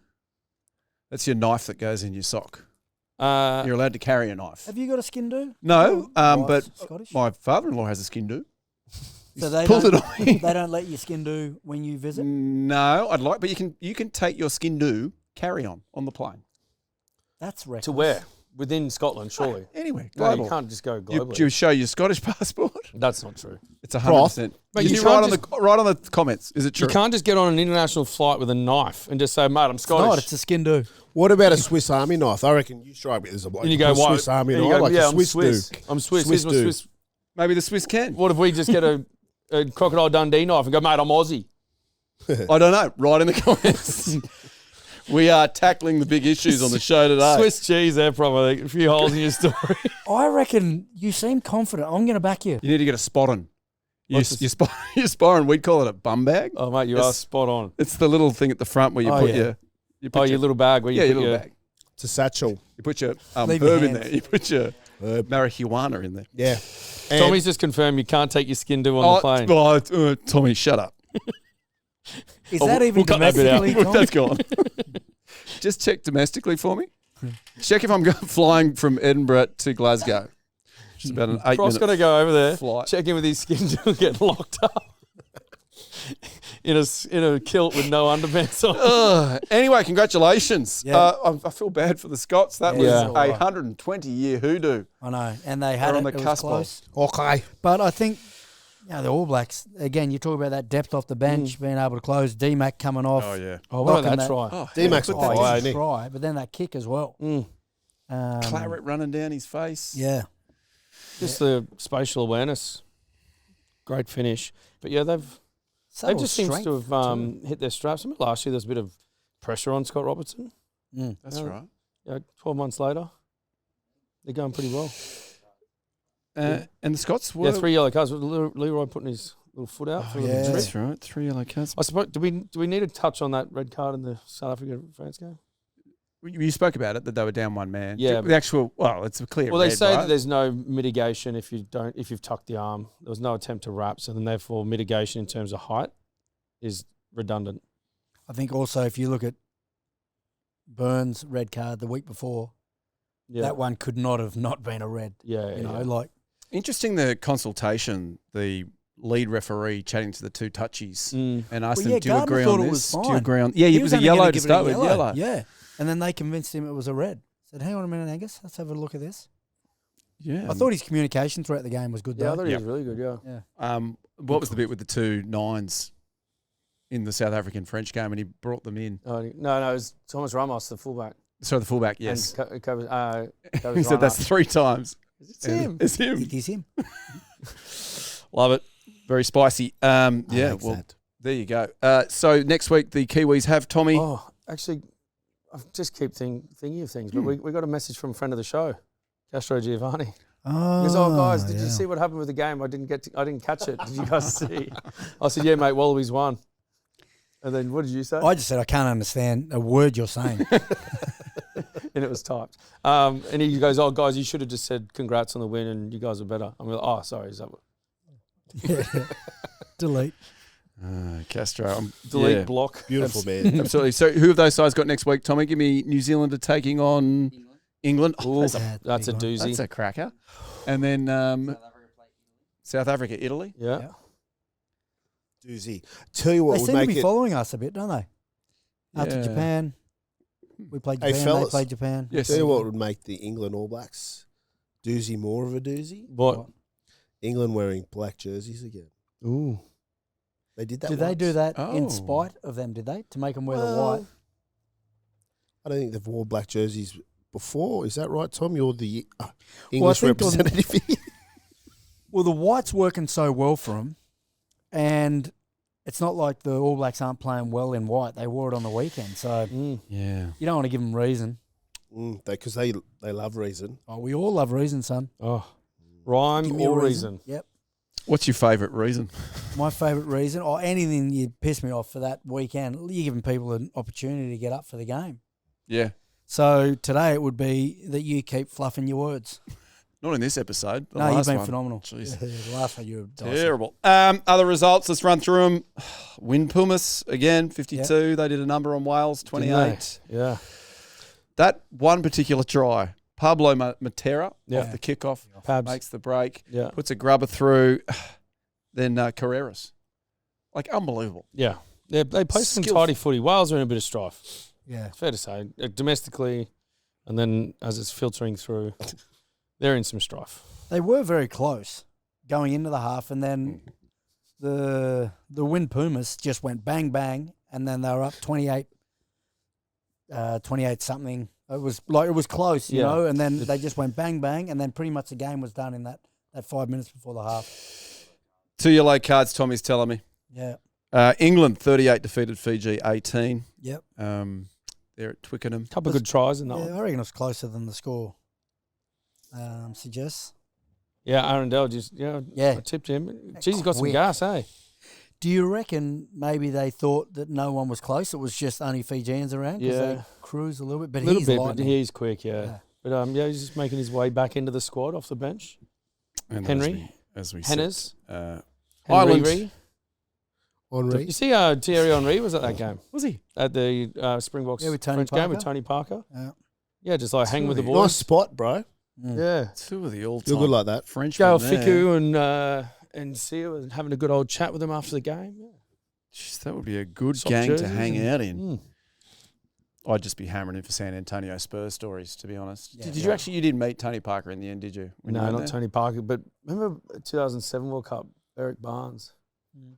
That's your knife that goes in your sock. Uh, You're allowed to carry a knife. Have you got a skin do? No, Wife's but Scottish. my father-in-law has a skin do. So they pulled don't, it on me. they don't let you skin do when you visit? No, I'd like, but you can take your skin do carry on the plane. That's reckless. to where? Within Scotland, surely. Anyway, No, global. you can't just go You, globally. do you show your Scottish passport? That's not true. It's 100%. Mate, Can you you can't write on the comments? Is it true? You can't just get on an international flight with a knife and just say, mate, I'm It's Scottish. not. It's a skin do. What about a Swiss Army knife? I reckon you strike me as a bloke. and you go, a what? Swiss Army And knife, you go, like yeah, a Swiss I'm Swiss. do. I'm Swiss. Swiss Here's my do. Swiss. Maybe the Swiss can. What if we just get a Crocodile Dundee knife and go, mate, I'm Aussie? I don't know. Write in the comments. We are tackling the big issues on the show today. Swiss cheese there, probably. A few holes in your story. I reckon you seem confident. I'm going to back you. You need to get a spot on. You're What's this? sparring. We'd call it a bum bag. Oh, mate, you It's- are spot on. It's the little thing at the front where you Oh, put yeah. your Oh, your little bag where you yeah, put your little your... bag. It's a satchel. You put your Leave your herb in hands. there. You put your Herb. marijuana in there. Yeah. Tommy's just confirmed you can't take your skin do on the plane. Tommy, shut up. Is that even we'll cut that bit out. domestically, Tom? That's gone. Just check domestically for me. Check if I'm flying from Edinburgh to Glasgow. It's about an 8 Frost minute got to go over there, flight. check in with his skin do and get locked up in a kilt with no underpants on. Anyway, congratulations. Yeah. I feel bad for the Scots. That was Yeah. a 120-year hoodoo. I know. And they had They're it. on the It was cusp of- close. Okay. But I think, the All Blacks, again, you talk about that depth off the bench, being able to close. D-Mac coming off. Oh, yeah. Oh, what Rocking about that try? Oh, D-Mac's put on that fire, Oh, ain't he? try, but then that kick as well. claret running down his face. Yeah. Just the spatial awareness. Great finish. But yeah, they've just seems to have hit their straps. I mean, last year there was a bit of pressure on Scott Robertson. That's right. 12 months later, they're going pretty well. And the Scots were... Yeah, 3 yellow cards. Leroy putting his little foot out. for a little yeah. trip. That's right. 3 yellow cards. I suppose. Do we need to touch on that red card in the South Africa France game? You spoke about it, that they were down one man. Yeah. The actual... Well, it's a clear Well, they red, say right? that there's no mitigation if you've tucked the arm. There was no attempt to wrap, so then therefore mitigation in terms of height is redundant. I think also if you look at Burns' red card the week before, Yeah, that one could not have not been a red. yeah, You know, yeah. like Interesting, the consultation, the lead referee chatting to the two touchies and asked Well, them, yeah, do you Gardner agree thought on it this? was Do you fine. agree on... Yeah, he it was a only gonna yellow to give it a start with. Yellow. Yeah. And then they convinced him it was a red. Said, hang on a minute, Angus, let's have a look at this. Yeah. I thought his communication throughout the game was good, Yeah, I though. thought he was really good. Yeah. What was the bit with the two nines in the South African French game, and he brought them in? No, it was Thomas Ramos, the fullback. Sorry, the fullback, yes. And He said that's 3 times. It's him. It's him. It is him. Love it. Very spicy. Yeah, like well, that. there you go. So next week, the Kiwis have Tommy. Oh, actually, I just keep thinking of things, but we got a message from a friend of the show, Castro Giovanni. Oh, He goes, "Oh guys, did you see what happened with the game? I didn't catch it. Did you guys see?" I said, "Yeah, mate, Wallabies won." And then what did you say? I just said I can't understand a word you're saying. And it was typed. And he goes, "Oh guys, you should have just said congrats on the win, and you guys are better." I'm like, "Oh, sorry, is that what?" Delete. Castro. Delete Yeah, block. Beautiful man. absolutely. So who have those sides got next week, Tommy? Give me New Zealand are taking on England. Oh, Ooh, that's that's a big one. doozy. That's a cracker. And then South Africa, Italy. Yeah. Doozy. Tell you what They would seem to make be it. following us a bit, don't they? After Yeah. Japan, we played Hey, Japan, they fellas. played Japan. Yes. Tell you what would make the England All Blacks doozy more of a doozy. What? England wearing black jerseys again. Ooh. They did that. Did they do that Oh. in spite of them, did they? To make them wear the Well, white? I don't think they've worn black jerseys before. Is that right, Tom? You're the Well, I English think on- representative. Well, the white's working so well for them, and it's not like the All Blacks aren't playing well in white. They wore it on the weekend, so Yeah. you don't want to give them reason. Because they love reason. Oh, we all love reason, son. Oh. Rhyme Give me a or reason. Yep. What's your favourite reason? My favourite reason, or anything you piss me off for that weekend, you're giving people an opportunity to get up for the game. Yeah. So today it would be that you keep fluffing your words. Not in this episode. The No, you've last been one. phenomenal. Jeez. The last one you were dicey. Terrible. Other results, let's run through them. Win Pumas again, 52. They did a number on Wales, 28. Yeah. that one particular try, Pablo Matera Yeah. off the kickoff, Pabs. makes the break, Yeah. puts a grubber through, then Carreras. Like, unbelievable. Yeah. They play some Skillful. tidy footy. Wales are in a bit of strife. Yeah. It's fair to say. Domestically, and then as it's filtering through, they're in some strife. They were very close going into the half, and then the Wind Pumas just went bang, bang, and then they were up 28 something. It was close, you Yeah. know, and then they just went bang, bang, and then pretty much the game was done in that 5 minutes before the half. 2 yellow cards, Tommy's telling me. Yeah. England 38 defeated Fiji 18. Yep. They're at Twickenham. Couple of good tries in that Yeah, one. I reckon it was closer than the score suggests. Yeah, Arundel just, I tipped him. Jeez, he's got some Quick. gas, eh? Do you reckon maybe they thought that no one was close? It was just only Fijians around because they Yeah. cruise a little bit. But A little he's bit, but lightning. he's quick, yeah. Yeah. But he's just making his way back into the squad off the bench. And Henry. as we Henners. said, Henry. Ireland. Henri. You see Thierry Henry was at that game? Was he? At the Springboks Yeah, with Tony French game with Parker. Tony Parker? Yeah. Yeah, just like hang with the Really? boys. Nice spot, bro. Mm. Yeah. 2 of the all-time You're good like that. Frenchmen Gail there. Fiku and Sia was having a good old chat with them after the game. Yeah. Jeez, that would be a good Soft gang to jerseys hang and- out in. Mm. I'd just be hammering in for San Antonio Spurs stories, to be honest. Yeah. Did you actually? You didn't meet Tony Parker in the end, did you? when you No, went not there? Tony Parker. But remember 2007 World Cup, Eric Barnes. Mm.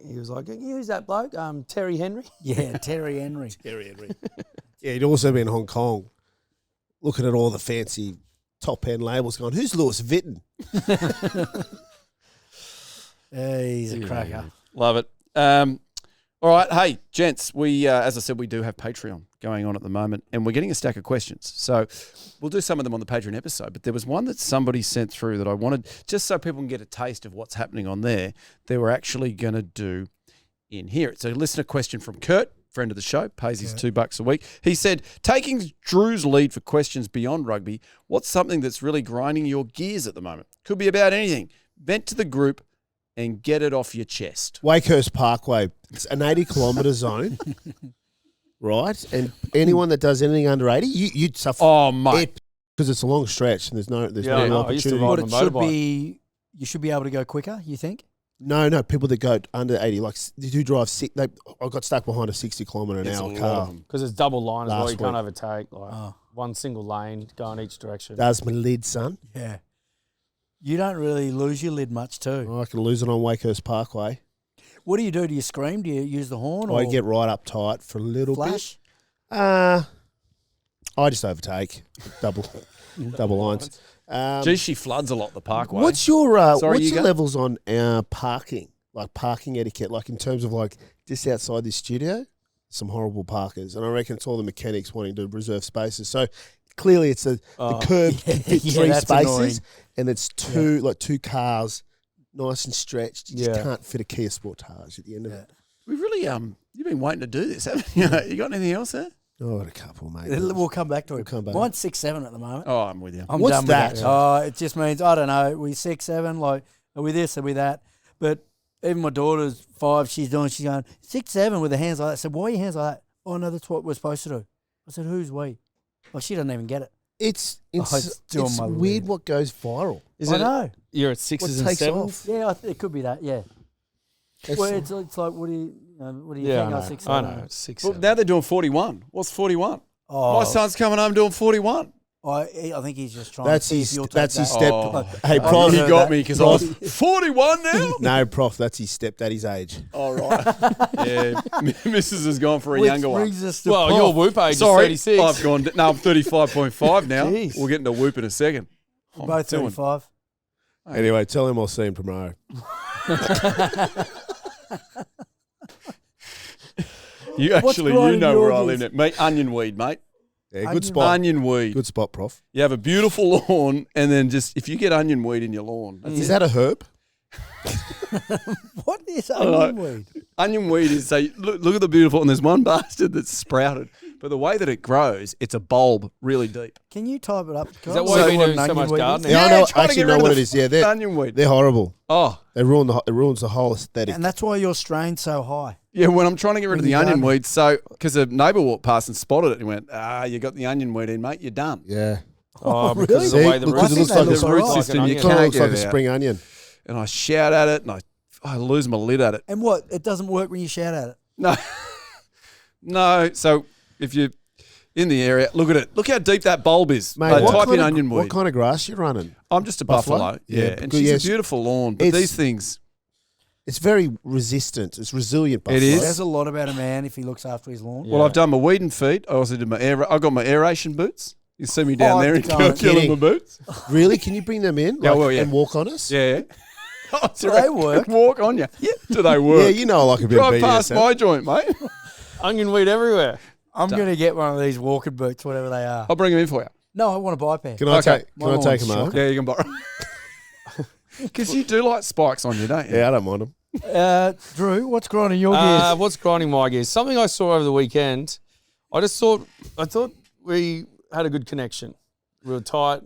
He was like, who's that bloke? Terry Henry? Yeah, Terry Henry. Terry Henry. Yeah, he'd also been in Hong Kong, looking at all the fancy top-end labels going, who's Lewis Vitten? Yeah, he's a Yeah. cracker. Love it. All right, hey, gents, we as I said, we do have Patreon going on at the moment, and we're getting a stack of questions. So we'll do some of them on the Patreon episode, but there was one that somebody sent through that I wanted, just so people can get a taste of what's happening on there, they were actually going to do in here. It's a listener question from Kurt, friend of the show, pays his $2 a week. He said, taking Drew's lead for questions beyond rugby, what's something that's really grinding your gears at the moment? Could be about anything. Vent to the group and get it off your chest. Wakehurst Parkway. It's an 80-kilometre zone, right? And anyone that does anything under 80, you'd suffer. Oh, mate. Because it's a long stretch and there's no Yeah, I know. I used to opportunity. ride But on it a should motorbike. be, you should be able to go quicker, you think? No, people that go under 80, like who drive I got stuck behind a 60-kilometre an It's a hour lot car. of them. Because it's double line as well. Last You can't week. overtake. Like Oh. one single lane, go in each direction. Does my lid, son. Yeah. You don't really lose your lid much too. I can lose it on Wakehurst Parkway. What do you do? Do you scream? Do you use the horn? I Or get right up tight for a little flash? bit. I just overtake. Double lines. Geez, she floods a lot, the parkway. What's your Sorry, you go. levels on parking? Like parking etiquette, like in terms of like just outside this studio, some horrible parkers, and I reckon it's all the mechanics wanting to reserve spaces. So clearly, it's the curb can fit yeah, 3 that's spaces, annoying. and it's two cars, nice and stretched. You just Yeah. can't fit a Kia Sportage at the end of it. We really, you've been waiting to do this, haven't you? You got anything else there? Oh, a couple, mate. We'll come back to it. We'll come back. Mine's 6'7" at the moment. Oh, I'm with you. I'm What's done with that? that. Oh, it just means, I don't know, we 6'7", like, are we this, are we that? But even my daughter's 5, she's going 6'7" with her hands like that. I said, why are your hands like that? Oh, no, that's what we're supposed to do. I said, who's we? Oh, she doesn't even get it. It's still my weird lid. what goes viral. Is I it? know. You're at 6s What and takes 7s? off? Yeah, it could be that, yeah. It's- Well, it's like, what do you Yeah, think? I Oh, know. 6'7". I know. It's 6, Well, 7. now they're doing 41. What's 41? Oh, My son's coming home doing 41. I think he's just trying That's to see his. if you'll take That's his that. step. Oh. Hey, I Prof. He heard got that. me because I was 41 now. No, Prof. That's his stepdaddy's age. All right. Yeah, Mrs. has gone for a Which younger one. brings us to Well, Prof. your whoop age Sorry, is 36. I've gone. No, I'm 35.5 now. Jeez. We'll get into whoop in a second. We're I'm both doing- 35. Anyway, tell him I'll see him tomorrow. You What's actually, growing you know your where I gears? live now. Mate, onion weed, mate. Yeah, Onion- good spot. Onion weed. Good spot, Prof. You have a beautiful lawn, and then just if you get onion weed in your lawn, that's Is it. that a herb? What is don't know. onion weed? Onion weed is say, look at the beautiful, and there's one bastard that's sprouted. But the way that it grows, it's a bulb really deep. Can you type it up? Is that why you've been doing so much gardening? Yeah, I know. trying to Actually, get know rid what of it is. Yeah, they're onion weed. they're horrible. Oh, It ruins the whole aesthetic. And that's why your strain's so high. yeah, when I'm trying to get rid of In the the onion garden. weed, so because a neighbour walked past and spotted it and went, you got the onion weed in, mate, you're done. Yeah. Oh, really? because of the See, way the because it roots looks like the a roots root system, an you onion. can't Kind of looks get like it a out. spring onion. And I shout at it and I lose my lid at it. And what? It doesn't work when you shout at it. No. No, so if you're in the area, look at it. Look how deep that bulb is. Mate, what type kind in of- onion weed. What kind of grass you running? I'm just a Buffalo? buffalo. Yeah, Yeah, and because, she's yes, a beautiful lawn. But it's- these things, It's very resistant. It's resilient. Buffalo. It is. There's a lot about a man if he looks after his lawn. Yeah. well, I've done my weed and feed. I also did I've got my aeration boots. You see me down Oh, there in don't. killing my boots. Really? Can you bring them in? Yeah, well, yeah. And walk on us? Yeah. Oh, Do they work? Walk on you. Yeah. Do they work? Yeah, you know I like a bit Drive of past BDSM. my joint, mate. Onion weed everywhere. I'm going to get one of these walking boots, whatever they are. I'll bring them in for you. No, I want to buy a pair. Can I Okay. take? My Can I take lawn's them over? shocking. Yeah, you can borrow. Because you do like spikes on you, don't you? Yeah, I don't mind them. Drew, what's grinding your gears? What's grinding my gears? Something I saw over the weekend. I thought we had a good connection. We were tight,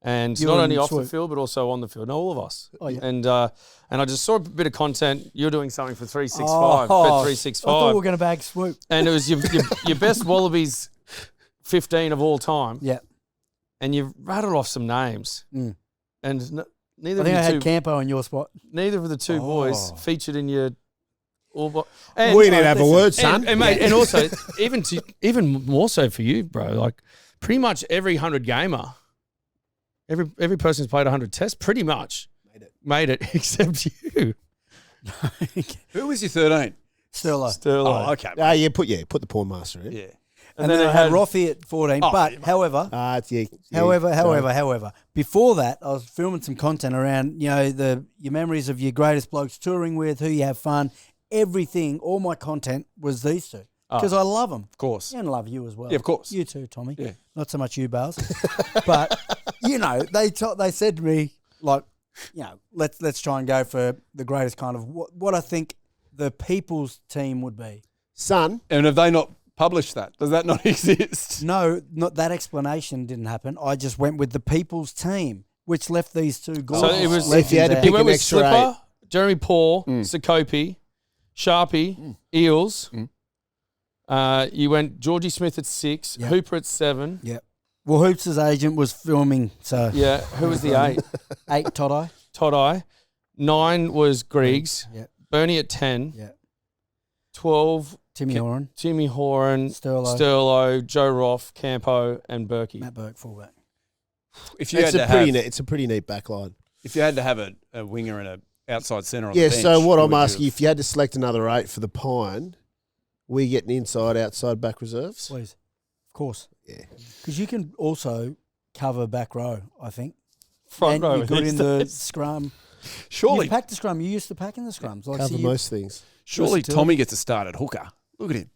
and You not and only off the Swoop. field but also on the field. No, all of us. Oh, yeah. And I just saw a bit of content. You're doing something for 365. Oh, Bet I thought 365. we were going to bag Swoop. And it was your best Wallabies 15 of all time. Yeah. And you've rattled off some names. Mm. And I neither think I of had the two, Campo in your spot. neither of the two boys Oh. featured in your all. We need to have a word, son. And mate, and also even more so for you, bro. Like pretty much every 100 gamer, every person who's played 100 tests, pretty much made it except you. Who was your 13? Sterlo. Still, Oh, okay. Yeah, put the porn master in. Yeah. And then I had Roffy at 14. Oh, but yeah. however, however, before that, I was filming some content around, your memories of your greatest blokes touring with, who you have fun, everything. All my content was these two because I love them. Of course. And love you as well. Yeah, of course. You too, Tommy. Yeah. Not so much you, Bales. But, they said to me, like, let's try and go for the greatest kind of what I think the people's team would be. Son, And have they not published that? Does that not exist? No, not that explanation didn't happen. I just went with the people's team, which left these two goals. So it was- if you had to legends pick You out. went an with extra Slipper, Jeremy Paul, Sakopi, Sharpie, Eels. You went Georgie Smith at 6, Yep. Hooper at 7. Yep. Well, Hoops' agent was filming, so Yeah, who was the 8? 8 Todai. Todd 9 was Griggs. Yep. Bernie at 10. Yep. 12, Timmy Horan, Timmy Horan, Sterlo, Joe Roff, Campo, and Berkey. Matt Burke, fullback. If you it's had a to pretty have, neat. It's a pretty neat back line. if you had to have a winger and a outside centre on Yeah. the bench, So what who I'm would you asking, have? if you had to select another 8 for the Pine, we getting inside, outside, back reserves. Please. Of course. Yeah. Because you can also cover back row, I think. Front and row. you're good these in the days. scrum. Surely, You packed the scrum. You used to pack in the scrums. Like, Cover so you- most things. surely versatility. Tommy gets a start at hooker. Look at him.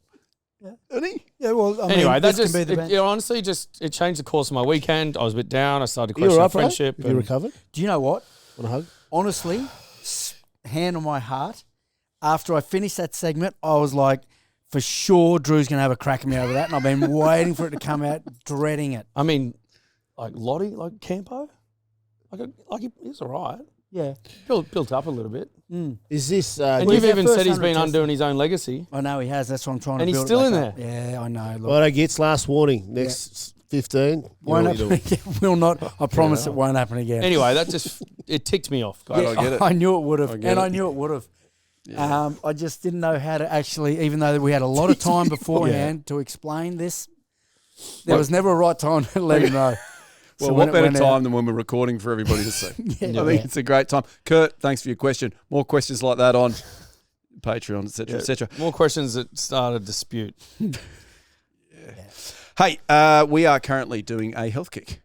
Yeah. Isn't he? Yeah, well, I mean, Anyway, that this just can be the bench. honestly it changed the course of my weekend. I was a bit down. I started to You all question our right, bro? friendship. Have you and- recovered? Do you know what? Want a hug? Honestly, hand on my heart, after I finished that segment, I was like, for sure Drew's going to have a crack at me over that. And I've been waiting for it to come out, dreading it. I mean, like Lottie, like Campo, he's all right. Yeah. Built up a little bit. Mm. Is this? And Well, you've he's our even first said he's 100 been undoing his own legacy. I know he has. That's what I'm trying to And he's build it still in back up. there. Yeah, I know. Look, What I get's last warning. Next 15. won't you know what happen you're doing. again. Will not. I promise it won't happen again. Anyway, that just it ticked me off, guys. I get it. I knew it would have. I And get I it. knew it would have. I just didn't know how to actually, even though we had a lot of time beforehand to explain this, there was never a right time to let him know. Well, So when what it better went out- time than when we're recording for everybody to see? Yeah. I think it's a great time. Kurt, thanks for your question. More questions like that on Patreon, etc., etc. More questions that start a dispute. Hey, we are currently doing a health kick.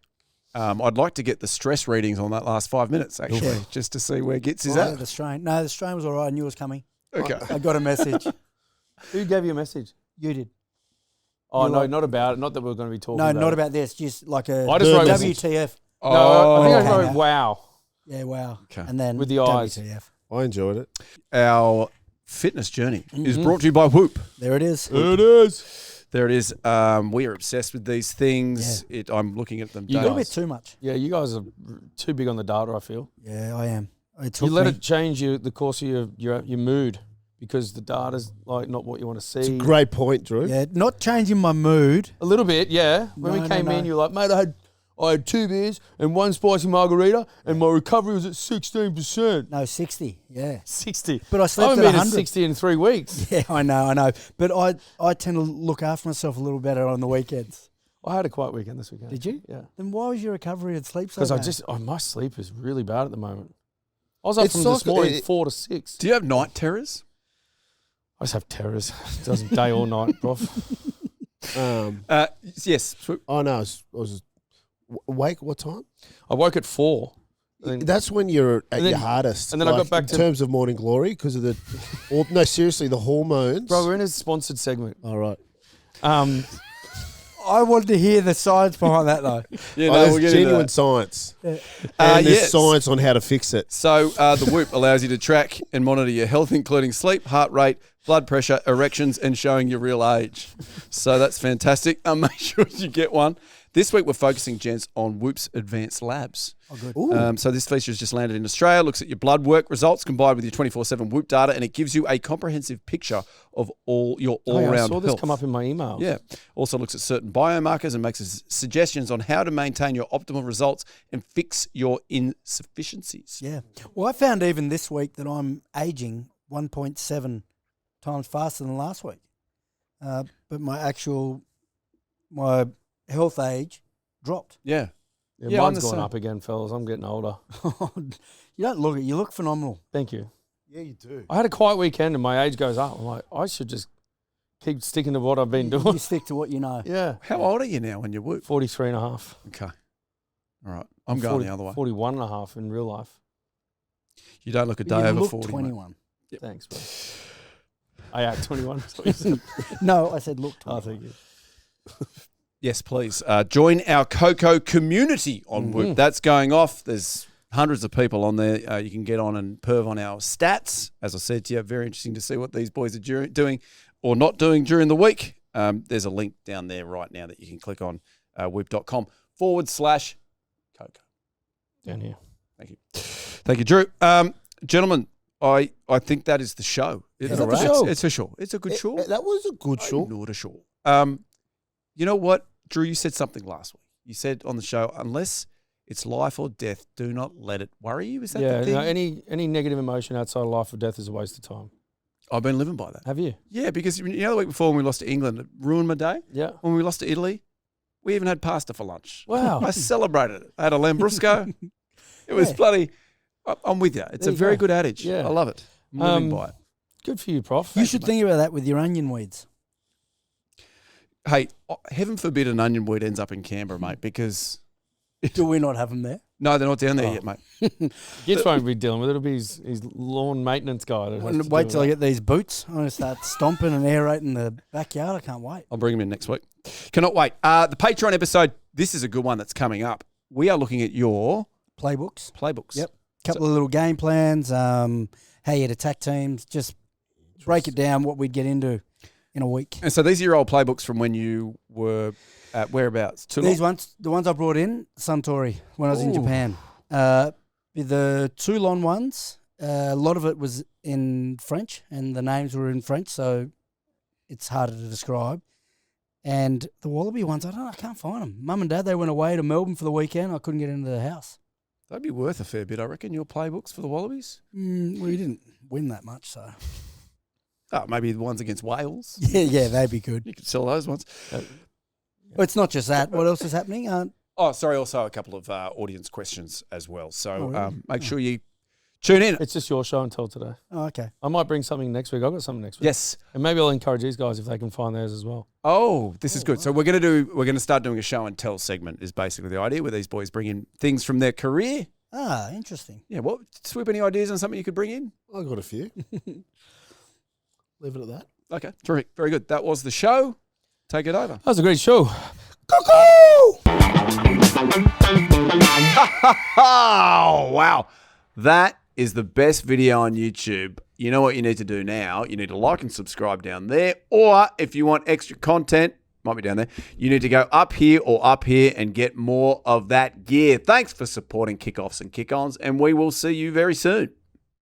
I'd like to get the stress readings on that last 5 minutes, actually, just to see where Gits is Oh, at. the strain. No, the strain was all right. I knew it was coming. Okay. I got a message. Who gave you a message? You did. Oh, You're no, like- not about it. Not that we're going to be talking No, about not it. about this. Just like a I just wrote WTF. No, I think Okay. I wrote wow. Yeah, wow. Okay. And then With the eyes. WTF. I enjoyed it. Our fitness journey is brought to you by Whoop. There it is. It is. There it is. We are obsessed with these things. I'm looking at them A daily. little bit too much. Yeah, you guys are too big on the data, I feel. Yeah, I am. You let it change the course of your mood because the data's like not what you want to see. It's a great point, Drew. Yeah, not changing my mood. A little bit, yeah. When we came in, you were like, mate, I had 2 beers and 1 spicy margarita and my recovery was at 16%. No, 60. Yeah. 60. But I slept haven't at been at 100. 60 in 3 weeks. Yeah, I know. But I tend to look after myself a little better on the weekends. I had a quiet weekend this weekend. Did you? Yeah. Then why was your recovery and sleep so Because bad? my sleep is really bad at the moment. I was up It's from like this morning 4 to 6. Do you have night terrors? I just have terrors. It doesn't day or night, prof. Yes. Oh, no. I was awake what time? I woke at 4. That's when you're at your hardest. and then I got back in to- terms of morning glory because of the. No, seriously, the hormones. Bro, we're in a sponsored segment. All right. I wanted to hear the science behind that, though. Yeah, There's genuine science. And there's yes. science on how to fix it. So the Whoop allows you to track and monitor your health, including sleep, heart rate, blood pressure, erections, and showing your real age. So that's fantastic. Make sure you get one. This week we're focusing, gents, on Whoop's Advanced Labs. Oh, good. So this feature has just landed in Australia. Looks at your blood work results combined with your 24/7 Whoop data, and it gives you a comprehensive picture of all your all-round I saw this health. come up in my emails. Yeah. Also looks at certain biomarkers and makes suggestions on how to maintain your optimal results and fix your insufficiencies. Yeah. Well, I found even this week that I'm aging 1.7 times faster than last week. But my health age dropped. Yeah. Yeah, I'm mine's the gone same. up again, fellas. I'm getting older. You don't look it. You look phenomenal. Thank you. Yeah, you do. I had a quiet weekend and my age goes up. I'm like, I should just keep sticking to what I've been doing. You stick to what you know. Yeah. How old are you now when you Whoop? 43 and a half. Okay. All right. I'm going the other way. 41 and a half in real life. You don't look a But day you over look 40. mate. 21. Yep. Thanks, bro. I act 21. That's what you said. No, I said look Oh, 21. thank you. Yes, please. Join our KOKO community on Whoop. That's going off. There's hundreds of people on there. You can get on and perv on our stats. As I said to you, very interesting to see what these boys are doing or not doing during the week. There's a link down there right now that you can click on, whoop.com/KOKO. Down here. Thank you. Thank you, Drew. Gentlemen, I think that is the show. Is that the show? It's a show. It's a good show. That was a good show. Not a show. You know what, Drew? You said something last week. You said on the show, unless it's life or death, do not let it worry you. Is that the thing? No, any negative emotion outside of life or death is a waste of time. I've been living by that. Have you? Yeah, because you know the week before when we lost to England, it ruined my day. Yeah. When we lost to Italy, we even had pasta for lunch. Wow. I celebrated it. I had a Lambrusco. It was bloody. I'm with you. It's There a you very go. good adage. Yeah. I love it. I'm living by it. Good for you, Prof. You should think about that with your onion weeds. Hey, heaven forbid an onion weed ends up in Canberra, mate, because Do we not have them there? no, they're not down there yet, mate. Gitz won't be dealing with it. It'll be his lawn maintenance guy. that has to Wait deal till I with get these boots. I'm going to start stomping and aerating the backyard. I can't wait. I'll bring them in next week. Cannot wait. The Patreon episode, this is a good one that's coming up. We are looking at your Playbooks. playbooks. Yep. Couple of little game plans, how you'd attack teams, just break it down what we'd get into in a week. And so these are your old playbooks from when you were at whereabouts? These ones, the ones I brought in, Suntory, when I was in Ooh. Japan. The Toulon ones, a lot of it was in French, and the names were in French, so it's harder to describe. And the Wallaby ones, I can't find them. Mum and Dad, they went away to Melbourne for the weekend. I couldn't get into the house. That'd be worth a fair bit, I reckon, your playbooks for the Wallabies. We didn't win that much, so. Oh, maybe the ones against Wales. Yeah, they'd be good. You could sell those ones. But it's not just that. What else is happening? Oh, sorry, also a couple of audience questions as well. So really? make sure you tune in. It's just your show until today. Oh, okay. I might bring something next week. I've got something next week. Yes. And maybe I'll encourage these guys if they can find theirs as well. Oh, this is good. So we're gonna start doing a show and tell segment is basically the idea where these boys bring in things from their career. Ah, interesting. Yeah, what Swoop, any ideas on something you could bring in? I got a few. Leave it at that. Okay, terrific. Very good. That was the show. Take it over. That was a great show. Oh, wow. That is the best video on YouTube you know what you need to do now? You need to like and subscribe down there. Or if you want extra content, might be down there, you need to go up here or up here and get more of that gear. Thanks for supporting Kickoffs and Kick-Ons, and we will see you very soon.